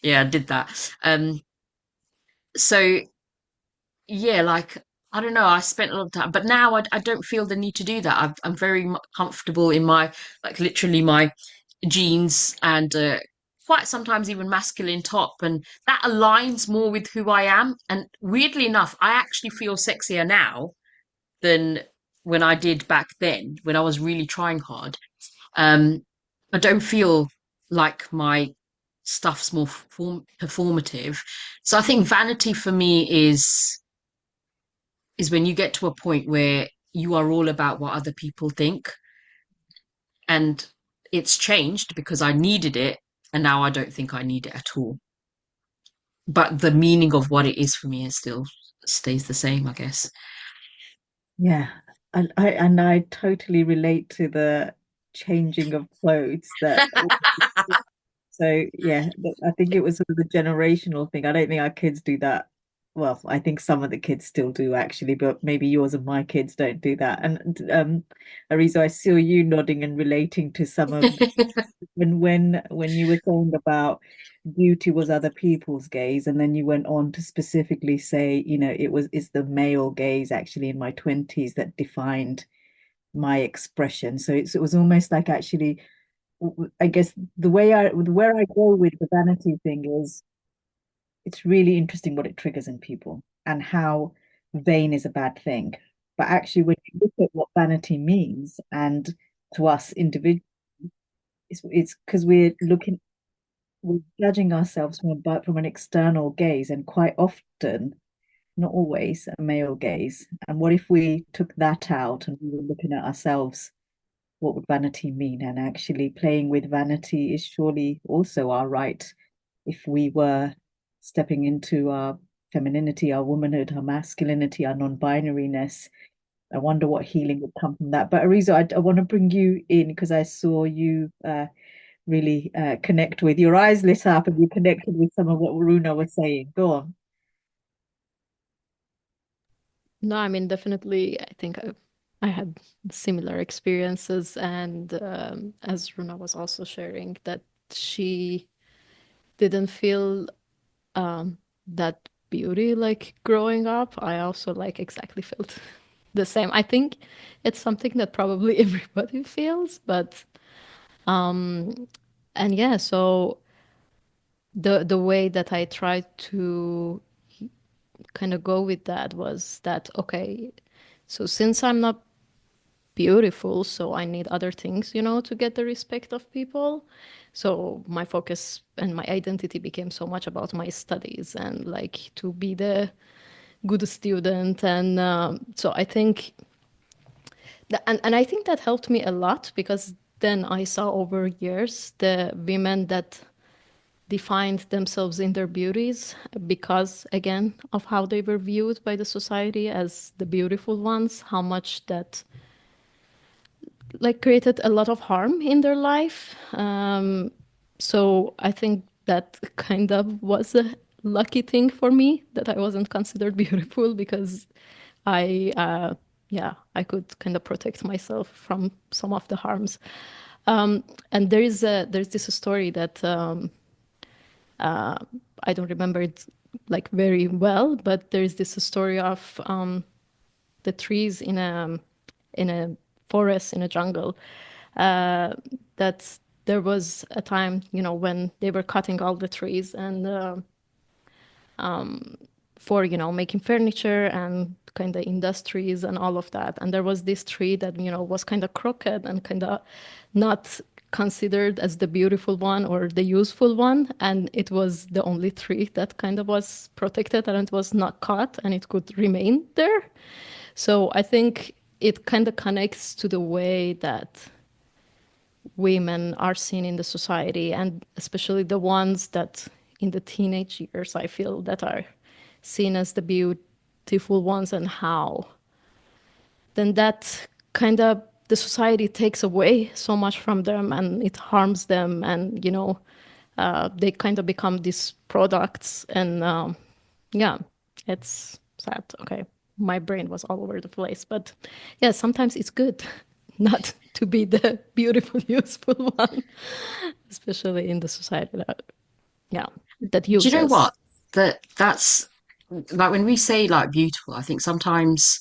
Yeah, I did that. So yeah, like I don't know, I spent a lot of time, but now I don't feel the need to do that. I'm very comfortable in my like literally my jeans and quite sometimes even masculine top, and that aligns more with who I am. And weirdly enough, I actually feel sexier now than when I did back then, when I was really trying hard. Um, I don't feel like my stuff's more performative. So I think vanity for me is when you get to a point where you are all about what other people think. And it's changed because I needed it, and now I don't think I need it at all. But the meaning of what it is for me is still stays the same, I guess. Yeah, And I totally relate to the changing of clothes that so yeah, I think it was sort of the generational thing. I don't think our kids do that. Well, I think some of the kids still do actually, but maybe yours and my kids don't do that. And Arizo, I saw you nodding and relating to some of when you were saying about beauty was other people's gaze, and then you went on to specifically say, it's the male gaze actually in my 20s that defined my expression. So it was almost like actually I guess where I go with the vanity thing is it's really interesting what it triggers in people and how vain is a bad thing. But actually, when you look at what vanity means, and to us individuals, it's because we're judging ourselves from an external gaze, and quite often, not always, a male gaze. And what if we took that out and we were looking at ourselves? What would vanity mean? And actually, playing with vanity is surely also our right if we were stepping into our femininity, our womanhood, our masculinity, our non-binariness. I wonder what healing would come from that. But Arizo, I want to bring you in because I saw you really connect with your eyes lit up and you connected with some of what Runa was saying. Go on. No, I mean, definitely, I think I had similar experiences. And as Runa was also sharing, that she didn't feel that beauty like growing up. I also like exactly felt the same. I think it's something that probably everybody feels, but and yeah, so the way that I tried to kind of go with that was that okay, so since I'm not beautiful, so I need other things, to get the respect of people. So my focus and my identity became so much about my studies and like to be the good student. And so I think and I think that helped me a lot because then I saw over years the women that defined themselves in their beauties because again of how they were viewed by the society as the beautiful ones, how much that like created a lot of harm in their life. So I think that kind of was a lucky thing for me that I wasn't considered beautiful because I, yeah, I could kind of protect myself from some of the harms. And there's this story that I don't remember it like very well, but there's this story of the trees in a forest in a jungle. That there was a time, when they were cutting all the trees and for making furniture and kind of industries and all of that. And there was this tree that was kind of crooked and kind of not considered as the beautiful one or the useful one, and it was the only tree that kind of was protected and it was not cut and it could remain there. So I think it kind of connects to the way that women are seen in the society, and especially the ones that in the teenage years I feel that are seen as the beautiful ones, and how then that kind of the society takes away so much from them and it harms them, and they kind of become these products. And yeah, it's sad. Okay, my brain was all over the place, but yeah, sometimes it's good not to be the beautiful, useful one, especially in the society that, yeah, that Do you know uses. what? That's like when we say like beautiful, I think sometimes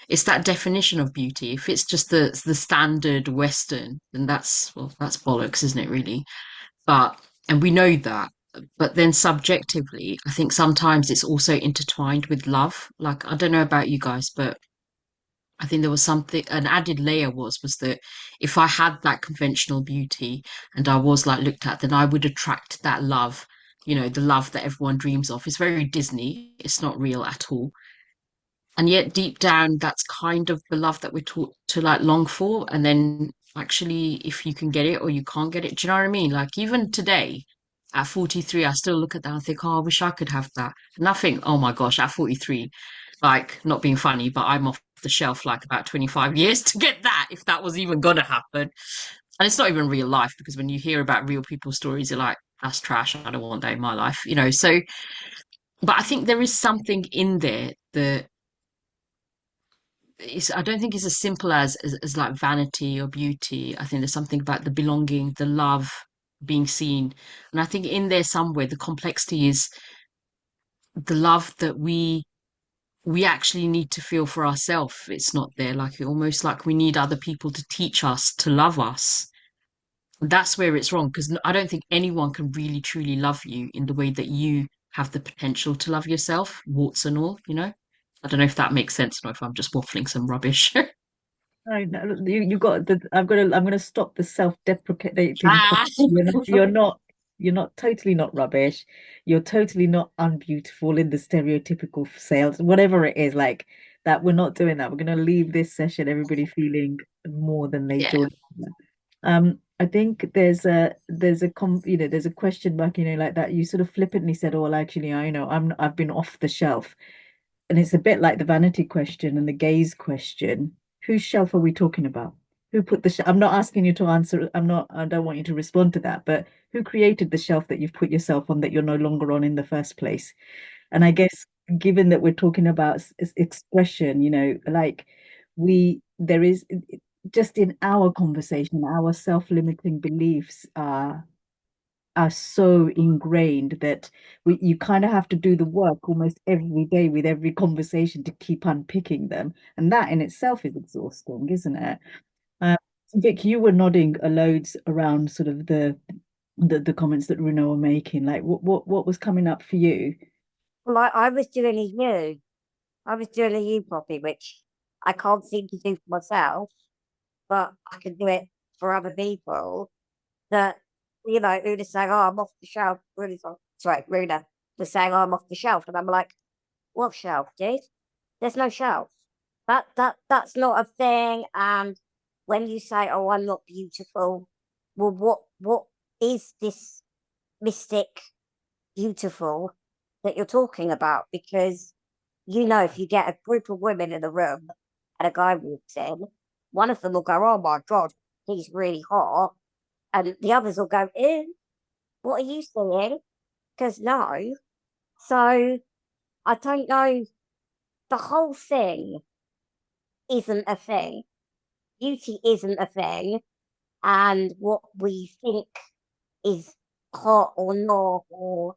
it's that definition of beauty. If it's just the standard Western, then that's bollocks, isn't it, really? But and we know that. But then subjectively, I think sometimes it's also intertwined with love. Like I don't know about you guys, but I think there was something, an added layer was that if I had that conventional beauty and I was like looked at, then I would attract that love, the love that everyone dreams of. It's very Disney. It's not real at all. And yet deep down, that's kind of the love that we're taught to like long for. And then actually, if you can get it or you can't get it, do you know what I mean? Like even today, at 43, I still look at that and think, I wish I could have that. And I think, oh my gosh, at 43, like not being funny, but I'm off the shelf like about 25 years to get that, if that was even gonna happen. And it's not even real life, because when you hear about real people's stories, you're like, that's trash. I don't want that in my life, you know. So, but I think there is something in there that is, I don't think it's as simple as like vanity or beauty. I think there's something about the belonging, the love, being seen. And I think in there somewhere, the complexity is the love that we actually need to feel for ourselves. It's not there. Like, almost like we need other people to teach us to love us. That's where it's wrong, because I don't think anyone can really truly love you in the way that you have the potential to love yourself, warts and all, you know? I don't know if that makes sense, or if I'm just waffling some rubbish. I know you got the. I'm gonna stop the self-deprecating Ah, comment. You're not totally not rubbish. You're totally not unbeautiful in the stereotypical sales, whatever it is like that. We're not doing that. We're gonna leave this session everybody feeling more than they yeah, joined. I think there's a question mark, like that. You sort of flippantly said, "Oh, well, actually, I've been off the shelf." And it's a bit like the vanity question and the gaze question. Whose shelf are we talking about? Who put the shelf? I'm not asking you to answer. I don't want you to respond to that, but who created the shelf that you've put yourself on that you're no longer on in the first place? And I guess given that we're talking about expression, like there is just in our conversation, our self-limiting beliefs are so ingrained that you kind of have to do the work almost every day with every conversation to keep unpicking them. And that in itself is exhausting, isn't it? Uh, Vic, you were nodding a loads around sort of the comments that Runa were making. Like what was coming up for you? Well, I was doing a you. I was doing a you, Poppy, which I can't seem to do for myself, but I can do it for other people. That, Una's saying, "Oh, I'm off the shelf." Sorry, Runa was saying, "Oh, I'm off the shelf," and I'm like, "What shelf, dude? There's no shelf. That's not a thing." And when you say, "Oh, I'm not beautiful," well, what is this mystic beautiful that you're talking about? Because if you get a group of women in a room and a guy walks in, one of them will go, "Oh my god, he's really hot," and the others will go, "Ew, what are you saying?" Because no. So I don't know. The whole thing isn't a thing. Beauty isn't a thing. And what we think is hot or not, or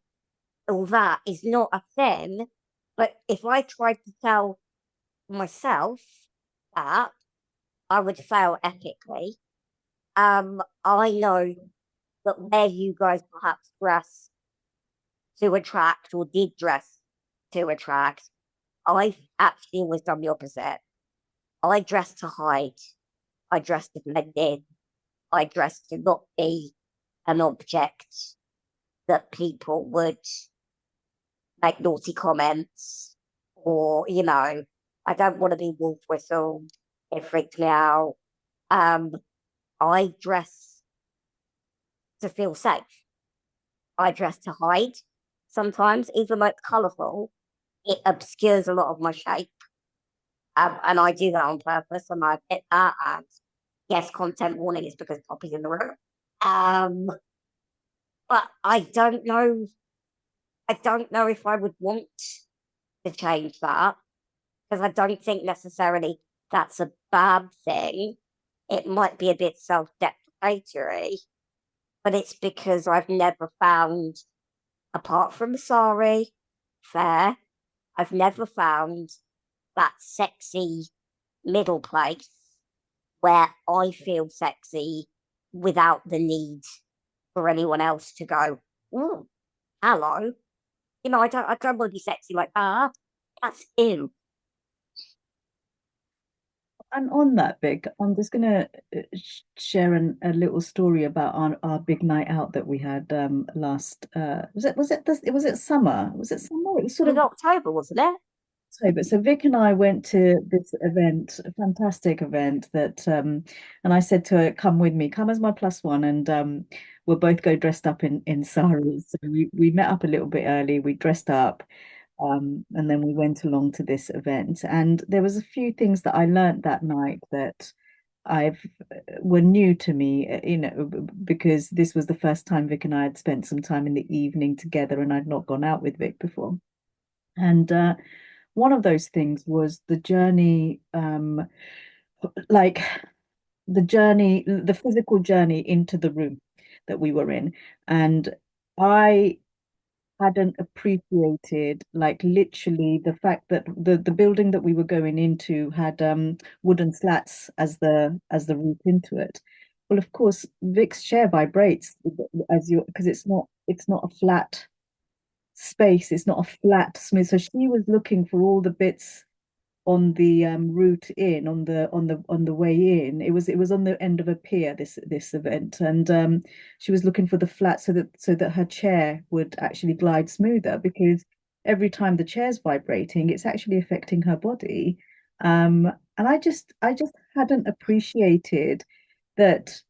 all that, is not a thing. But if I tried to tell myself that, I would fail epically. I know that where you guys perhaps dress to attract, or did dress to attract, I've actually always done the opposite. I dress to hide. I dress to blend in. I dress to not be an object that people would make naughty comments, or, I don't want to be wolf whistled. It freaks me out. Um, I dress to feel safe. I dress to hide. Sometimes, even though it's colourful, it obscures a lot of my shape. And I do that on purpose, and I admit that. And yes, content warning is because Poppy's in the room. Um, but I don't know. I don't know if I would want to change that, because I don't think necessarily that's a bad thing. It might be a bit self-deprecatory, but it's because I've never found, apart from sari, fair, I've never found that sexy middle place where I feel sexy without the need for anyone else to go, "Oh, hello." I don't want to be sexy like that. That's ew. And on that, Vic, I'm just gonna share a little story about our big night out that we had last. Was it summer? Was it summer? It was It sort was of October, wasn't it? October. So Vic and I went to this event, a fantastic event that, and I said to her, "Come with me, come as my plus one," and we'll both go dressed up in saris. So we met up a little bit early. We dressed up. And then we went along to this event, and there was a few things that I learned that night that I've were new to me, because this was the first time Vic and I had spent some time in the evening together, and I'd not gone out with Vic before. And one of those things was the journey, like the physical journey into the room that we were in. And I hadn't appreciated, like, literally the fact that the building that we were going into had wooden slats as the roof into it. Well, of course, Vic's chair vibrates as you because it's not a flat space, it's not a flat smooth. So she was looking for all the bits on the route in, on the way in. It was on the end of a pier, this event, and she was looking for the flat so that her chair would actually glide smoother, because every time the chair's vibrating, it's actually affecting her body. And I just hadn't appreciated that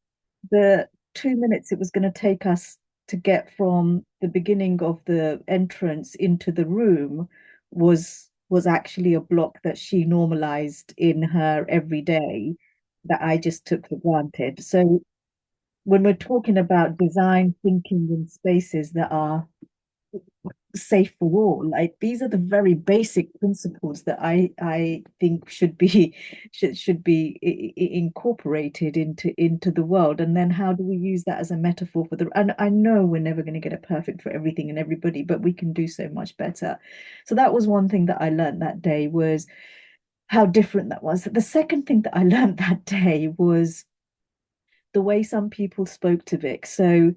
the 2 minutes it was going to take us to get from the beginning of the entrance into the room was actually a block that she normalized in her everyday, that I just took for granted. So when we're talking about design thinking in spaces that are safe for all, like, these are the very basic principles that I think should be incorporated into the world. And then how do we use that as a metaphor for the, and I know we're never going to get it perfect for everything and everybody, but we can do so much better. So that was one thing that I learned that day, was how different that was. The second thing that I learned that day was the way some people spoke to Vic. So,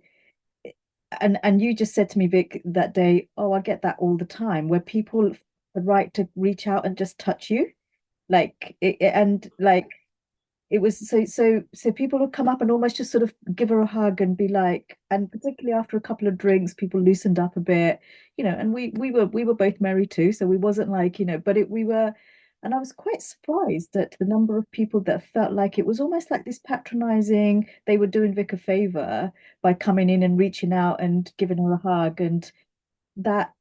and you just said to me, Vic, that day, oh, I get that all the time, where people have the right to reach out and just touch you, and like, it was so people would come up and almost just sort of give her a hug and be like, and particularly after a couple of drinks, people loosened up a bit, and we were both married too, so we wasn't like, but we were. And I was quite surprised at the number of people that felt like it was almost like this patronizing, they were doing Vic a favor by coming in and reaching out and giving her a hug, and that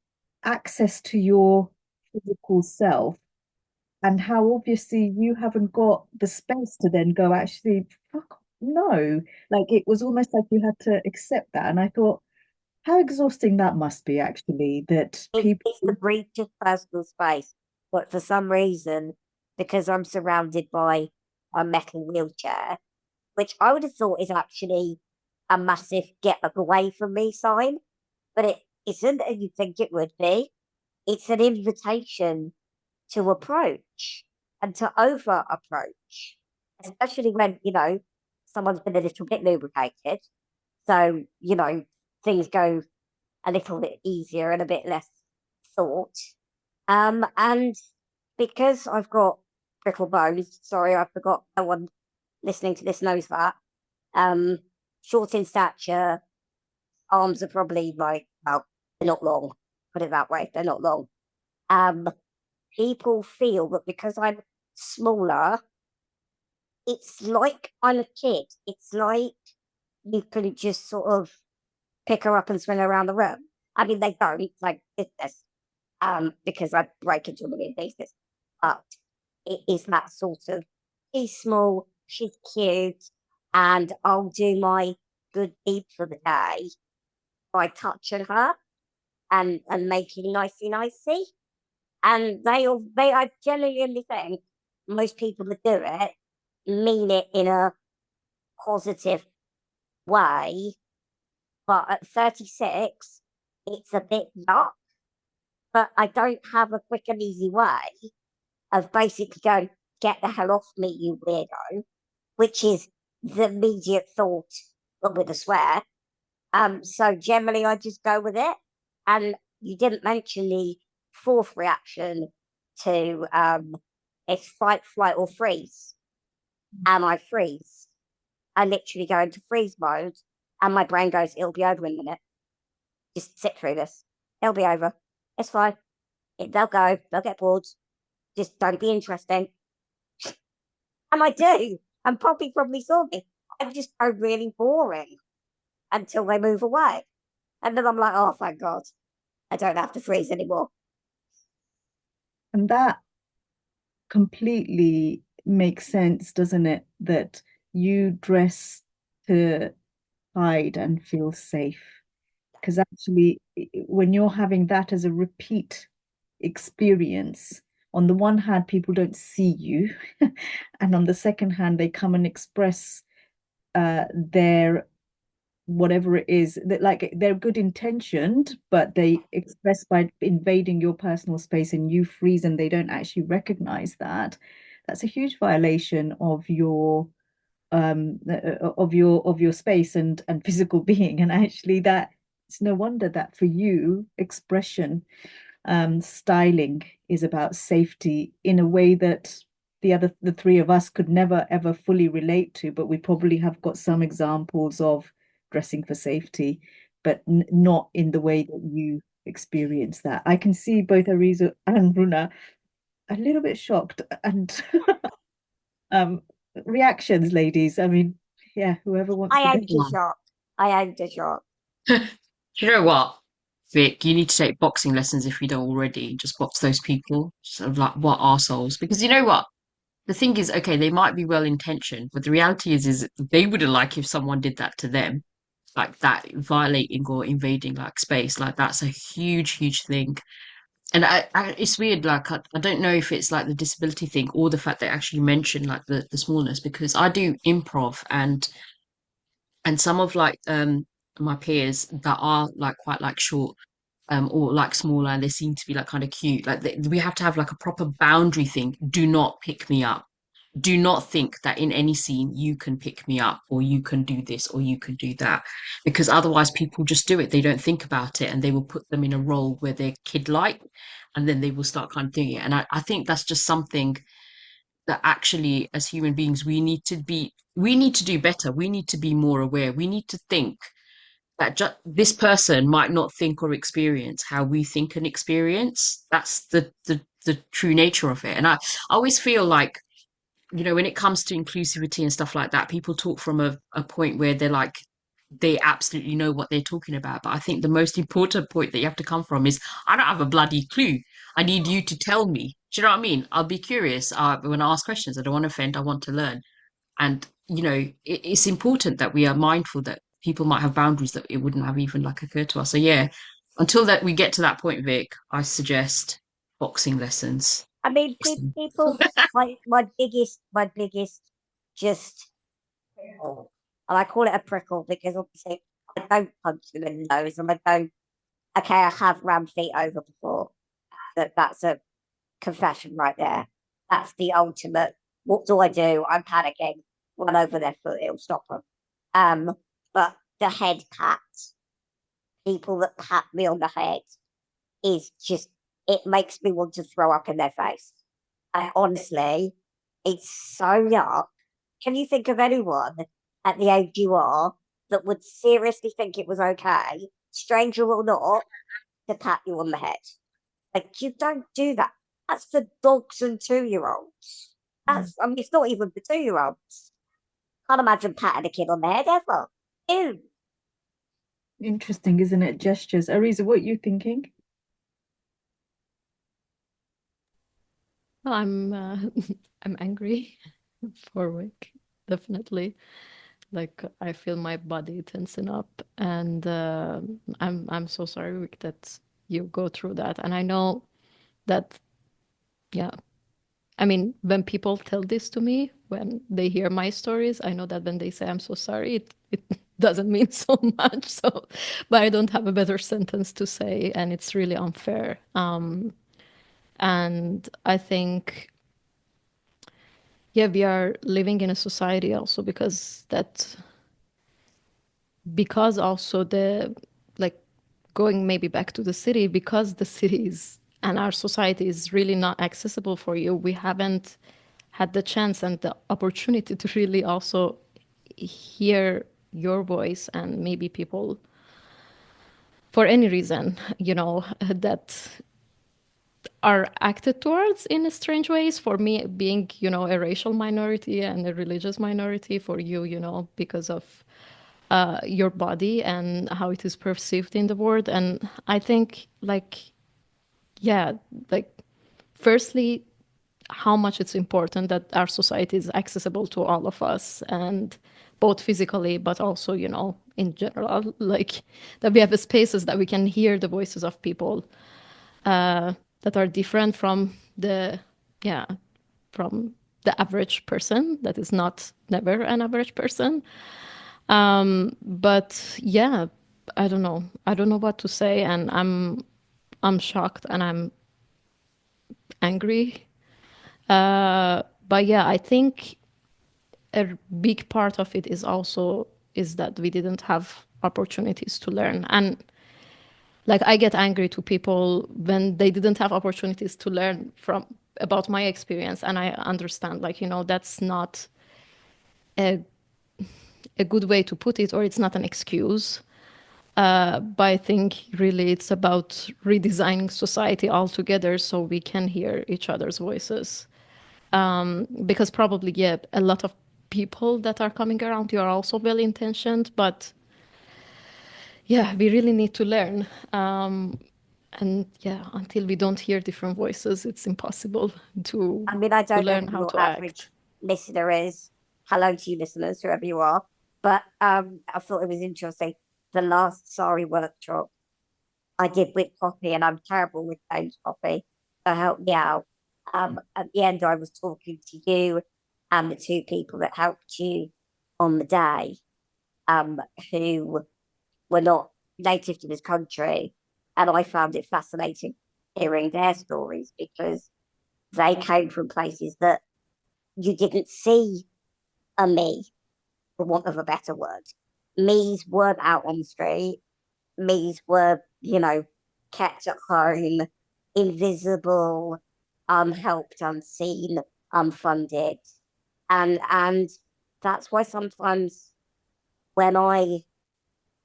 access to your physical self, and how obviously you haven't got the space to then go, actually, fuck no. Like, it was almost like you had to accept that. And I thought, how exhausting that must be, actually, that people. It's the breach of personal space, but for some reason, because I'm surrounded by a metal wheelchair, which I would have thought is actually a massive get away from me sign, but it isn't, and you think it would be. It's an invitation to approach and to over approach, especially when, someone's been a little bit lubricated. So, things go a little bit easier and a bit less thought. And because I've got brittle bones, sorry, I forgot, no one listening to this knows that. Um, Short in stature, arms are probably like, well, they're not long, put it that way, they're not long. Um, People feel that because I'm smaller, it's like I'm a kid. It's like you can just sort of pick her up and swing her around the room. I mean, they don't like this, because I break into a million pieces. But it is that sort of, she's small, she's cute, and I'll do my good deed for the day by touching her and making nicey nicey. And I genuinely think most people that do it mean it in a positive way. But at 36, it's a bit yuck. But I don't have a quick and easy way of basically going, get the hell off me, you weirdo, which is the immediate thought, but with a swear. So generally, I just go with it. And you didn't mention the fourth reaction to it's fight, flight, or freeze. And I freeze. I literally go into freeze mode, and my brain goes, "It'll be over in a minute. Just sit through this. It'll be over. It's fine. They'll go. They'll get bored. Just don't be interesting." And I do. And Poppy probably saw me. I just go really boring until they move away. And then I'm like, oh, thank God. I don't have to freeze anymore. And that completely makes sense, doesn't it? That you dress to hide and feel safe. Because actually, when you're having that as a repeat experience, on the one hand, people don't see you, and on the second hand, they come and express their whatever it is that, like, they're good intentioned, but they express by invading your personal space and you freeze and they don't actually recognize that. That's a huge violation of your space and physical being. And actually that it's no wonder that for you expression, styling is about safety in a way that the three of us could never ever fully relate to, but we probably have got some examples of dressing for safety, but not in the way that you experience that. I can see both Ariza and Runa a little bit shocked and um reactions, ladies. I mean, yeah, whoever wants to I go. am too shocked. I am too shocked. Do you know what, Vic? You need to take boxing lessons if you don't already. Just box those people. Sort of like, what arseholes? Because you know what? The thing is, okay, they might be well intentioned, but the reality is they wouldn't like if someone did that to them, like that, violating or invading like space. Like that's a huge, huge thing. And it's weird. Like I don't know if it's like the disability thing or the fact they actually mention like the smallness, because I do improv, and some of like my peers that are like quite like short or like smaller, and they seem to be like kind of cute, like we have to have like a proper boundary thing. Do not pick me up. Do not think that in any scene you can pick me up or you can do this or you can do that, because otherwise people just do it. They don't think about it and they will put them in a role where they're kid-like, and then they will start kind of doing it. And I think that's just something that actually as human beings we need to do better. We need to be more aware. We need to think that this person might not think or experience how we think and experience. That's the true nature of it. And I always feel like, when it comes to inclusivity and stuff like that, people talk from a point where they're like, they absolutely know what they're talking about. But I think the most important point that you have to come from is, I don't have a bloody clue. I need you to tell me. Do you know what I mean? I'll be curious when I ask questions. I don't want to offend. I want to learn. And, it's important that we are mindful that people might have boundaries that it wouldn't have even like occurred to us. So yeah, until that we get to that point, Vic, I suggest boxing lessons. I mean, people. My biggest, just, and I call it a prickle because obviously I don't punch them in the nose, and I don't. Okay, I have rammed feet over before. That's a confession right there. That's the ultimate. What do I do? I'm panicking. Run over their foot. It'll stop them. But the head pat, people that pat me on the head, is just, it makes me want to throw up in their face. I honestly, it's so yuck. Can you think of anyone at the age you are that would seriously think it was okay, stranger or not, to pat you on the head? Like, you don't do that. That's for dogs and 2-year-olds. I mean, it's not even for 2-year-olds. Can't imagine patting a kid on the head ever. Ew. Interesting, isn't it? Gestures. Ariza, what are you thinking? Well, I'm I'm angry for Wick, definitely. Like I feel my body tensing up, and I'm so sorry, Wick, that you go through that. And I know that, yeah. I mean, when people tell this to me, when they hear my stories, I know that when they say I'm so sorry, it doesn't mean so much. So, but I don't have a better sentence to say, and it's really unfair. And I think, yeah, we are living in a society also because also like going maybe back to the city, because the cities and our society is really not accessible for you. We haven't had the chance and the opportunity to really also hear your voice, and maybe people for any reason, that are acted towards in strange ways. For me, being, a racial minority and a religious minority, for you, because of your body and how it is perceived in the world. And I think, like, yeah, like firstly, how much it's important that our society is accessible to all of us, and both physically, but also, in general, like that we have spaces that we can hear the voices of people that are different from from the average person that is not never an average person. But yeah, I don't know. I don't know what to say, and I'm shocked and I'm angry. But yeah, I think a big part of it is that we didn't have opportunities to learn. And like I get angry to people when they didn't have opportunities to learn from about my experience, and I understand, like, that's not a good way to put it, or it's not an excuse. But I think really it's about redesigning society altogether so we can hear each other's voices. Because probably, yeah, a lot of people that are coming around you are also well intentioned, but yeah, we really need to learn. And yeah, until we don't hear different voices, it's impossible to I mean, I don't know learn who how your to average act. listener is. Hello to you, listeners, whoever you are. But I thought it was interesting. The last Sari workshop I did with Poppy, and I'm terrible with names, Poppy, so help me out. At the end, I was talking to you and the two people that helped you on the day, um, who were not native to this country. And I found it fascinating hearing their stories because they came from places that you didn't see a me, for want of a better word. Me's weren't out on the street. Me's were, kept at home, invisible, helped unseen, unfunded. And that's why sometimes when I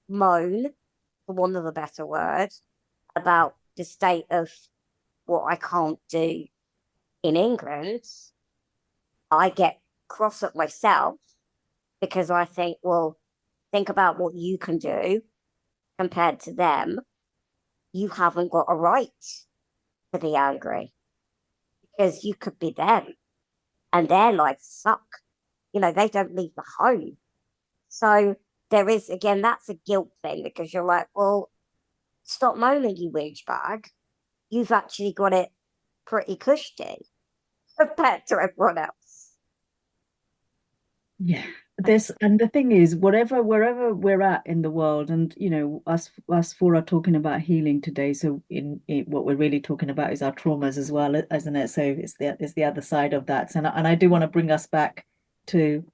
moan, for want of a better word, about the state of what I can't do in England, I get cross at myself because I think, well, think about what you can do compared to them. You haven't got a right to be angry because you could be them and their lives suck. They don't leave the home. So there is, again, that's a guilt thing because you're like, well, stop moaning, you wage bag. You've actually got it pretty cushy compared to everyone else. Yeah, and the thing is, wherever we're at in the world, and us four are talking about healing today. So in what we're really talking about is our traumas as well, isn't it? So it's the other side of that, and I do want to bring us back to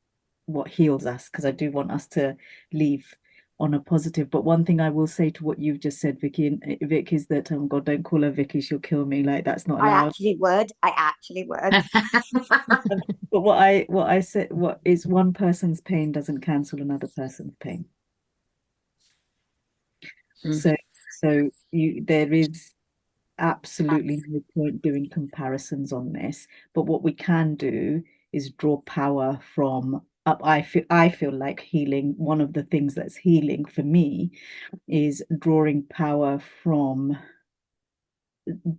what heals us, because I do want us to leave on a positive. But one thing I will say to what you've just said, Vicky, and Vic, is that God, don't call her Vicky, she'll kill me. Like, that's not I allowed. actually would. I actually would. But what I said, what is, one person's pain doesn't cancel another person's pain. Mm. So there is absolutely no point doing comparisons on this. But what we can do is draw power from up. I feel like healing, one of the things that's healing for me is drawing power from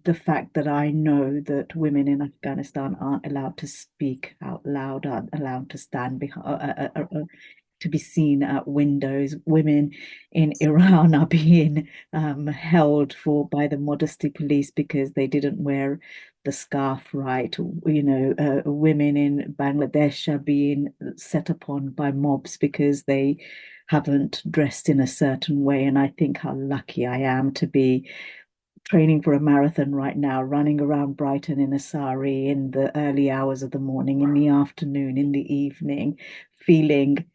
the fact that I know that women in Afghanistan aren't allowed to speak out loud, aren't allowed to stand behind, to be seen at windows. Women in Iran are being held by the modesty police because they didn't wear the scarf right. Women in Bangladesh are being set upon by mobs because they haven't dressed in a certain way. And I think how lucky I am to be training for a marathon right now, running around Brighton in a sari in the early hours of the morning, in the afternoon, in the evening, feeling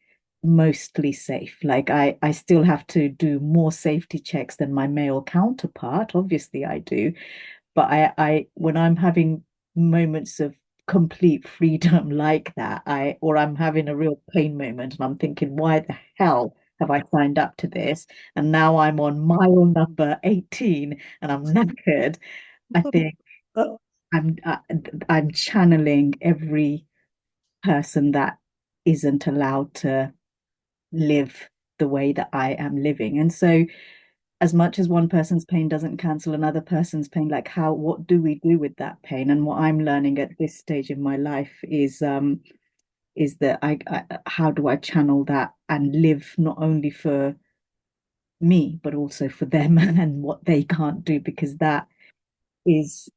mostly safe. Like, I still have to do more safety checks than my male counterpart. Obviously, I do. But I when I'm having moments of complete freedom like that, or I'm having a real pain moment and I'm thinking, why the hell have I signed up to this? And now I'm on mile number 18 and I'm knackered. I think I'm uh, I'm channeling every person that isn't allowed to live the way that I am living. And so as much as one person's pain doesn't cancel another person's pain, like what do we do with that pain? And what I'm learning at this stage in my life is that I how do I channel that and live not only for me, but also for them and what they can't do, because that is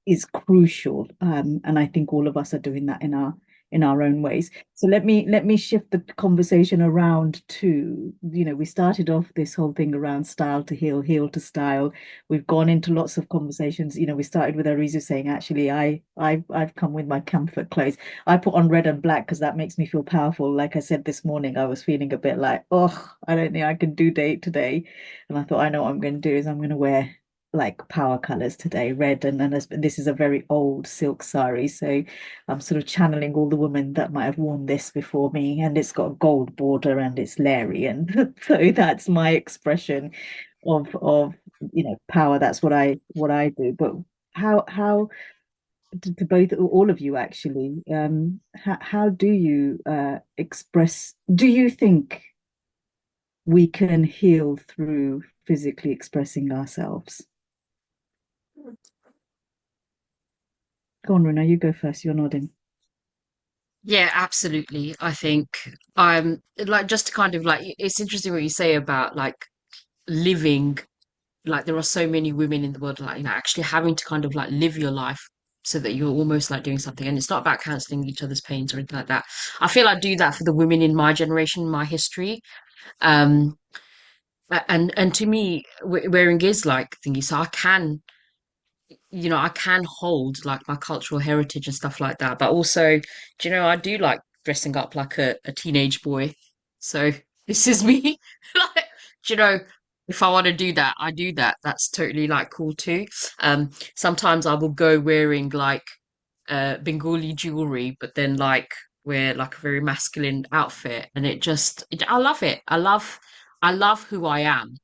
is crucial. And I think all of us are doing that in our own ways. So let me shift the conversation around to, we started off this whole thing around style to heal, heal to style. We've gone into lots of conversations. We started with Arizu saying, actually, I've come with my comfort clothes. I put on red and black because that makes me feel powerful. Like I said this morning, I was feeling a bit like, oh, I don't think I can do date today. And I thought, I know what I'm going to do is I'm going to wear like power colors today, red, and this is a very old silk sari, so I'm sort of channeling all the women that might have worn this before me, and it's got a gold border and it's Larry, and so that's my expression of power. That's what I do. But how to both, all of you actually, how do you express? Do you think we can heal through physically expressing ourselves? Go on, Runa, you go first. You're nodding. Yeah, absolutely. I think like just to kind of like it's interesting what you say about like living, like there are so many women in the world like actually having to kind of like live your life so that you're almost like doing something, and it's not about canceling each other's pains or anything like that. I feel I do that for the women in my generation, my history. Um and to me wearing is like thingy, so I can, I can hold like my cultural heritage and stuff like that. But also, I do like dressing up like a teenage boy. So this is me. Like, do you know, if I want to do that, I do that. That's totally like cool too. Sometimes I will go wearing like Bengali jewelry, but then like wear like a very masculine outfit, and I love it. I love who I am.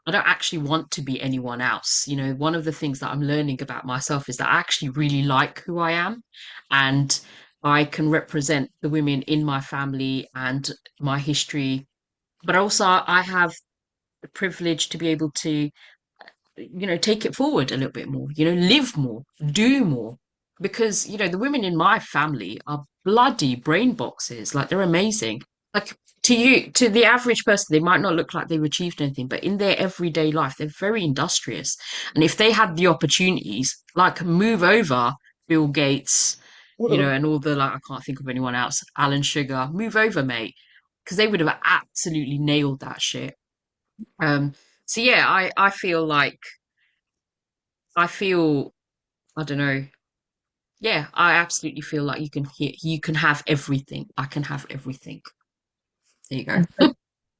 I don't actually want to be anyone else. One of the things that I'm learning about myself is that I actually really like who I am, and I can represent the women in my family and my history. But also, I have the privilege to be able to take it forward a little bit more, live more, do more. Because, the women in my family are bloody brain boxes. Like, they're amazing. Like, to the average person, they might not look like they've achieved anything, but in their everyday life, they're very industrious. And if they had the opportunities, like, move over Bill Gates, and all the, like, I can't think of anyone else, Alan Sugar, move over, mate. Because they would have absolutely nailed that shit. Um, so yeah, I feel like I feel, I don't know. Yeah, I absolutely feel like you can have everything. I can have everything. There you go. And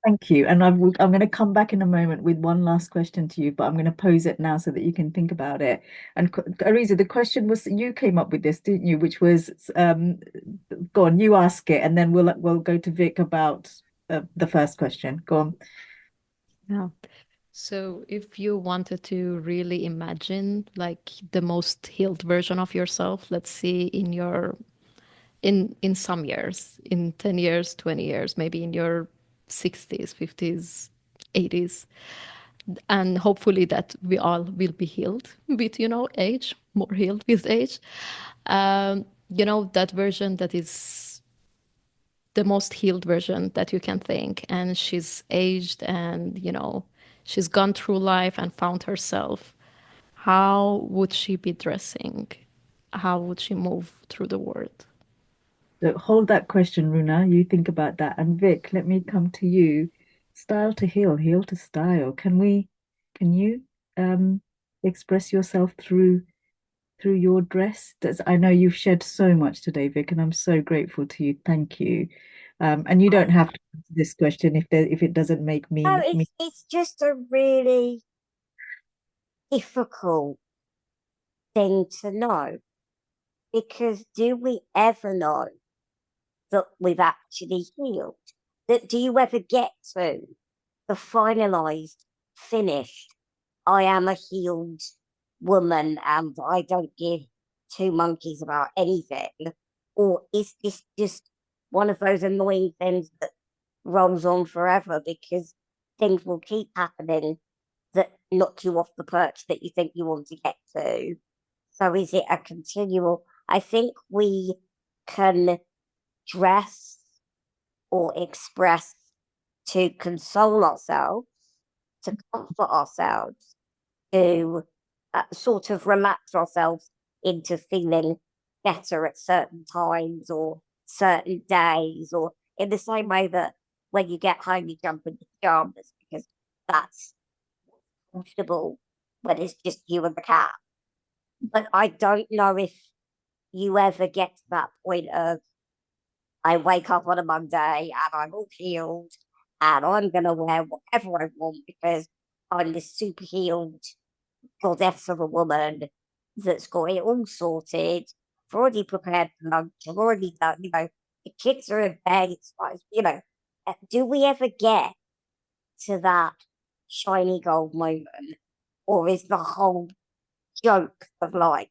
thank you. And I'm going to come back in a moment with one last question to you, but I'm going to pose it now so that you can think about it. And Ariza, the question was, you came up with this, didn't you? Which was, go on, you ask it, and then we'll go to Vic about the first question. Go on. Yeah. So if you wanted to really imagine like the most healed version of yourself, let's see in some years, in 10 years, 20 years, maybe in your 60s, 50s, 80s, and hopefully that we all will be healed with, age, more healed with age. That version that is the most healed version that you can think. And she's aged and, she's gone through life and found herself. How would she be dressing? How would she move through the world? So hold that question, Runa. You think about that. And Vic, let me come to you. Style to heal, heal to style. Can you um express yourself through your dress? I know you've shared so much today, Vic, and I'm so grateful to you. Thank you. And you don't have to answer this question if it doesn't make No, me. it's just a really difficult thing to know, because do we ever know that we've actually healed? That do you ever get to the finalized, finished, I am a healed woman and I don't give two monkeys about anything? Or is this just one of those annoying things that rolls on forever because things will keep happening that knock you off the perch that you think you want to get to. So is it a continual? I think we can dress or express to console ourselves, to comfort ourselves, to sort of relax ourselves into feeling better at certain times or certain days, or in the same way that when you get home, you jump into pajamas because that's comfortable when it's just you and the cat. But I don't know if you ever get to that point of I wake up on a Monday and I'm all healed and I'm going to wear whatever I want because I'm this super healed goddess of a woman that's got it all sorted. I've already prepared for lunch. I've already done, the kids are in bed. It's like, do we ever get to that shiny gold moment? Or is the whole joke of life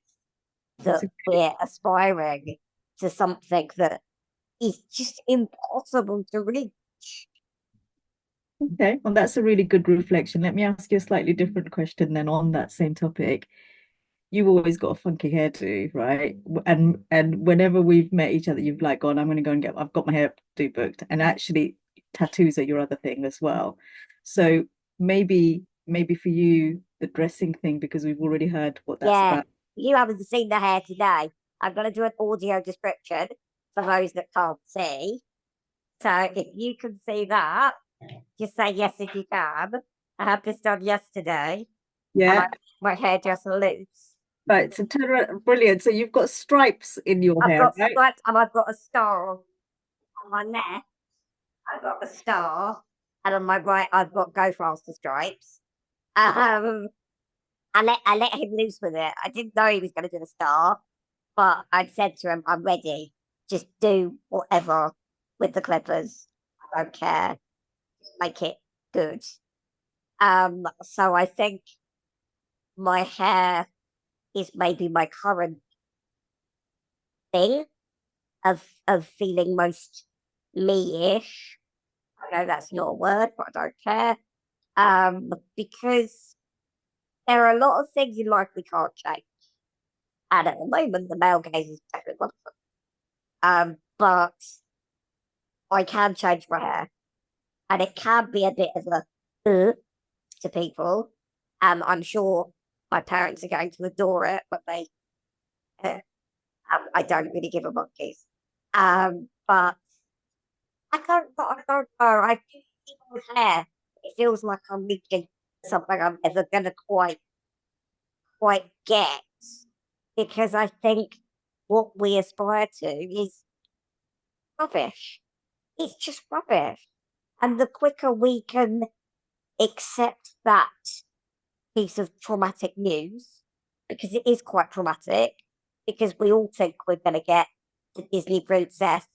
that we're aspiring to something that is just impossible to reach? Okay, well, that's a really good reflection. Let me ask you a slightly different question then on that same topic. You've always got a funky hairdo, right? And whenever we've met each other, you've like gone, I'm going to go and I've got my hairdo booked. And actually, tattoos are your other thing as well. So maybe for you, the dressing thing, because we've already heard what that's about. You haven't seen the hair today. I'm going to do an audio description for those that can't see. So if you can see that, just say yes if you can. I had this done yesterday. Yeah. My hairdresser loose. Right, so brilliant. So you've got stripes in your hair, I've got right? stripes and I've got a star on my neck. I've got a star, and on my right I've got Go Faster stripes. I let him loose with it. I didn't know he was going to do the star, but I'd said to him, "I'm ready. Just do whatever with the clippers. I don't care. Make it good." So I think my hair is maybe my current thing of feeling most me-ish. I know that's not a word, but I don't care. Because there are a lot of things in life we can't change. And at the moment, the male gaze is definitely one of them. But I can change my hair. And it can be a bit of a to people. I'm sure my parents are going to adore it, but I don't really give a monkeys. But I don't know. I do see my hair. It feels like I'm reaching something I'm never gonna quite get, because I think what we aspire to is rubbish. It's just rubbish. And the quicker we can accept that piece of traumatic news, because it is quite traumatic, because we all think we're going to get the Disney princess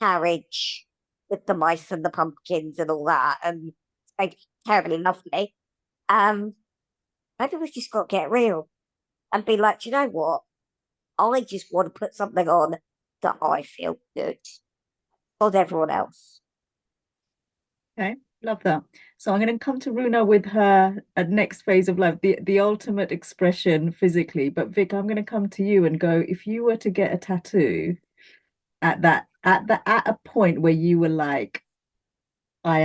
carriage with the mice and the pumpkins and all that, and it's terribly lovely. Maybe we've just got to get real and be like, you know what? I just want to put something on that I feel good, not everyone else. Okay, love that. So I'm going to come to Runa with her next phase of life, the ultimate expression physically. But Vic, I'm going to come to you and go, if you were to get a tattoo at a point where you were like, I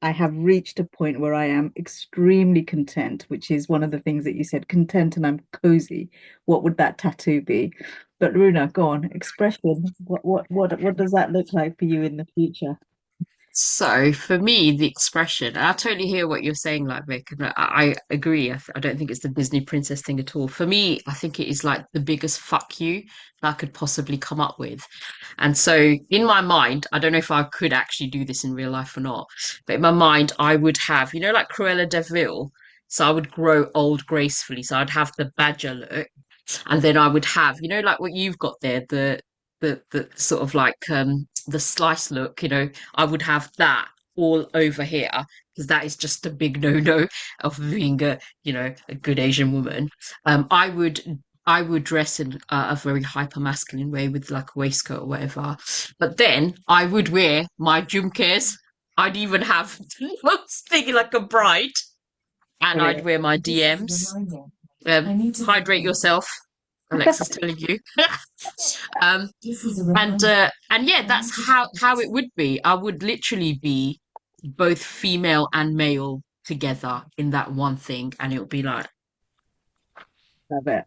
have reached a point where I am extremely content, which is one of the things that you said, content and I'm cozy. What would that tattoo be? But Runa, go on, expression. What does that look like for you in the future? So for me, the expression, and I totally hear what you're saying, like Vic, and I agree. I don't think it's the Disney princess thing at all. For me, I think it is like the biggest fuck you that I could possibly come up with. And so in my mind, I don't know if I could actually do this in real life or not, but in my mind, I would have, like Cruella de Vil. So I would grow old gracefully. So I'd have the badger look, and then I would have, like what you've got there, the sort of like the slice look, I would have that all over here because that is just a big no-no of being a good Asian woman. I would dress in a very hyper masculine way with like a waistcoat or whatever, but then I would wear my jumkes. I'd even have I was thinking like a bride. and I'd wear my DMs. Hydrate yourself, Alexa's telling you. And yeah, that's how it would be. I would literally be both female and male together in that one thing, and it would be like, Love it.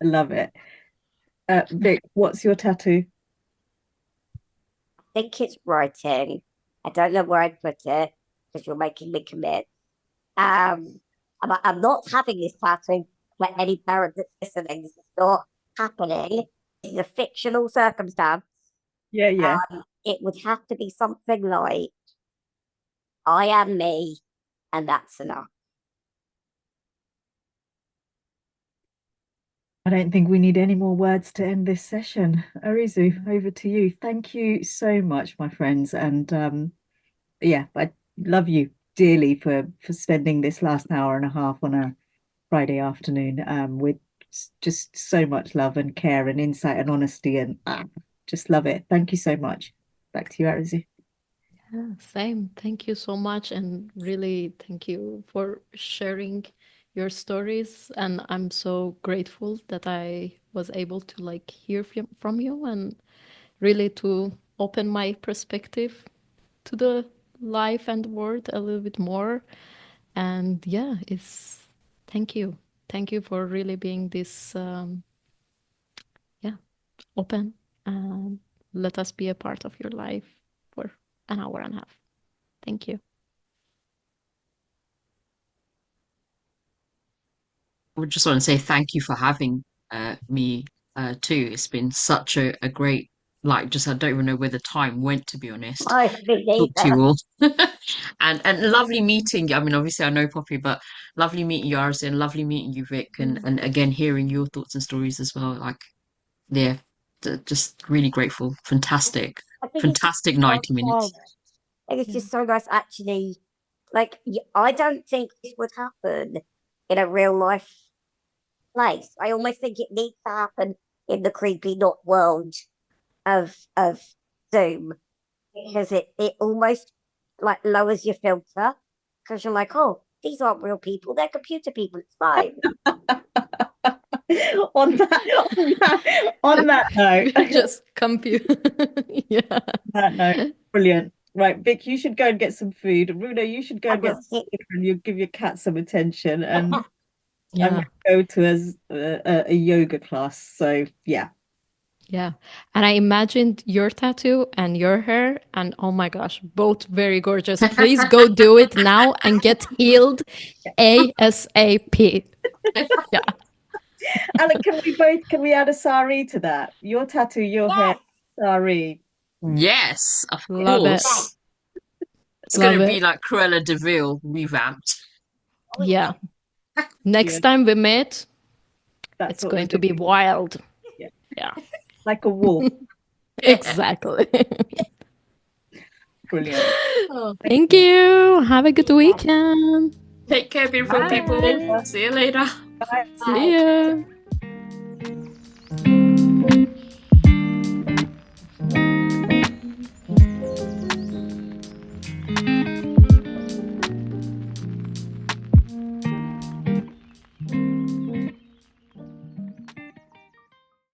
Love it. Vic, what's your tattoo? I think it's writing. I don't know where I'd put it because you're making me commit. I'm not having this tattoo for any parent that's listening. This is not happening. This is a fictional circumstance. Yeah. It would have to be something like, I am me, and that's enough. I don't think we need any more words to end this session. Arizu, over to you. Thank you so much, my friends. And yeah, I love you dearly for spending this last hour and a half on a Friday afternoon with just so much love and care and insight and honesty, and just love it. Thank you so much. Back to you, Arizu. Yeah, same. Thank you so much. And really, thank you for sharing your stories. And I'm so grateful that I was able to like hear from you and really to open my perspective to the life and world a little bit more. And yeah, thank you. Thank you for really being this, open and let us be a part of your life for an hour and a half. Thank you. I just want to say thank you for having me too. It's been such a great, like, just I don't even know where the time went, to be honest. Talk to you all. And lovely meeting. I mean, obviously I know Poppy, but lovely meeting you, Arsen, lovely meeting you, Vic, and again hearing your thoughts and stories as well. Like, yeah, just really grateful. Fantastic. Fantastic 90 minutes. I think it's just so nice, actually. Like, I don't think this would happen in a real life place. I almost think it needs to happen in the creepy not world of Zoom, because it almost like lowers your filter, because you're like, oh, these aren't real people, they're computer people, it's fine. on that note, Just compute. Yeah. that note, brilliant. Right, Vic, you should go and get some food. Runa, you should go and get some food, and you give your cat some attention. And Yeah. I'm going to go to a yoga class. So yeah. Yeah. And I imagined your tattoo and your hair, and oh my gosh, both very gorgeous. Please go do it now and get healed ASAP. Yeah. Alec, can we add a sari to that? Your tattoo, your hair, sari. Yes, of Love it. course. It's Love going to be it. like Cruella de Vil revamped. Yeah. Next time we meet, That's it's what going we're to be doing. wild. Yeah. Yeah. Like a wolf. Exactly. Brilliant. Thank you. Have a good weekend. Take care, beautiful people. Bye. See you later. Bye. See you.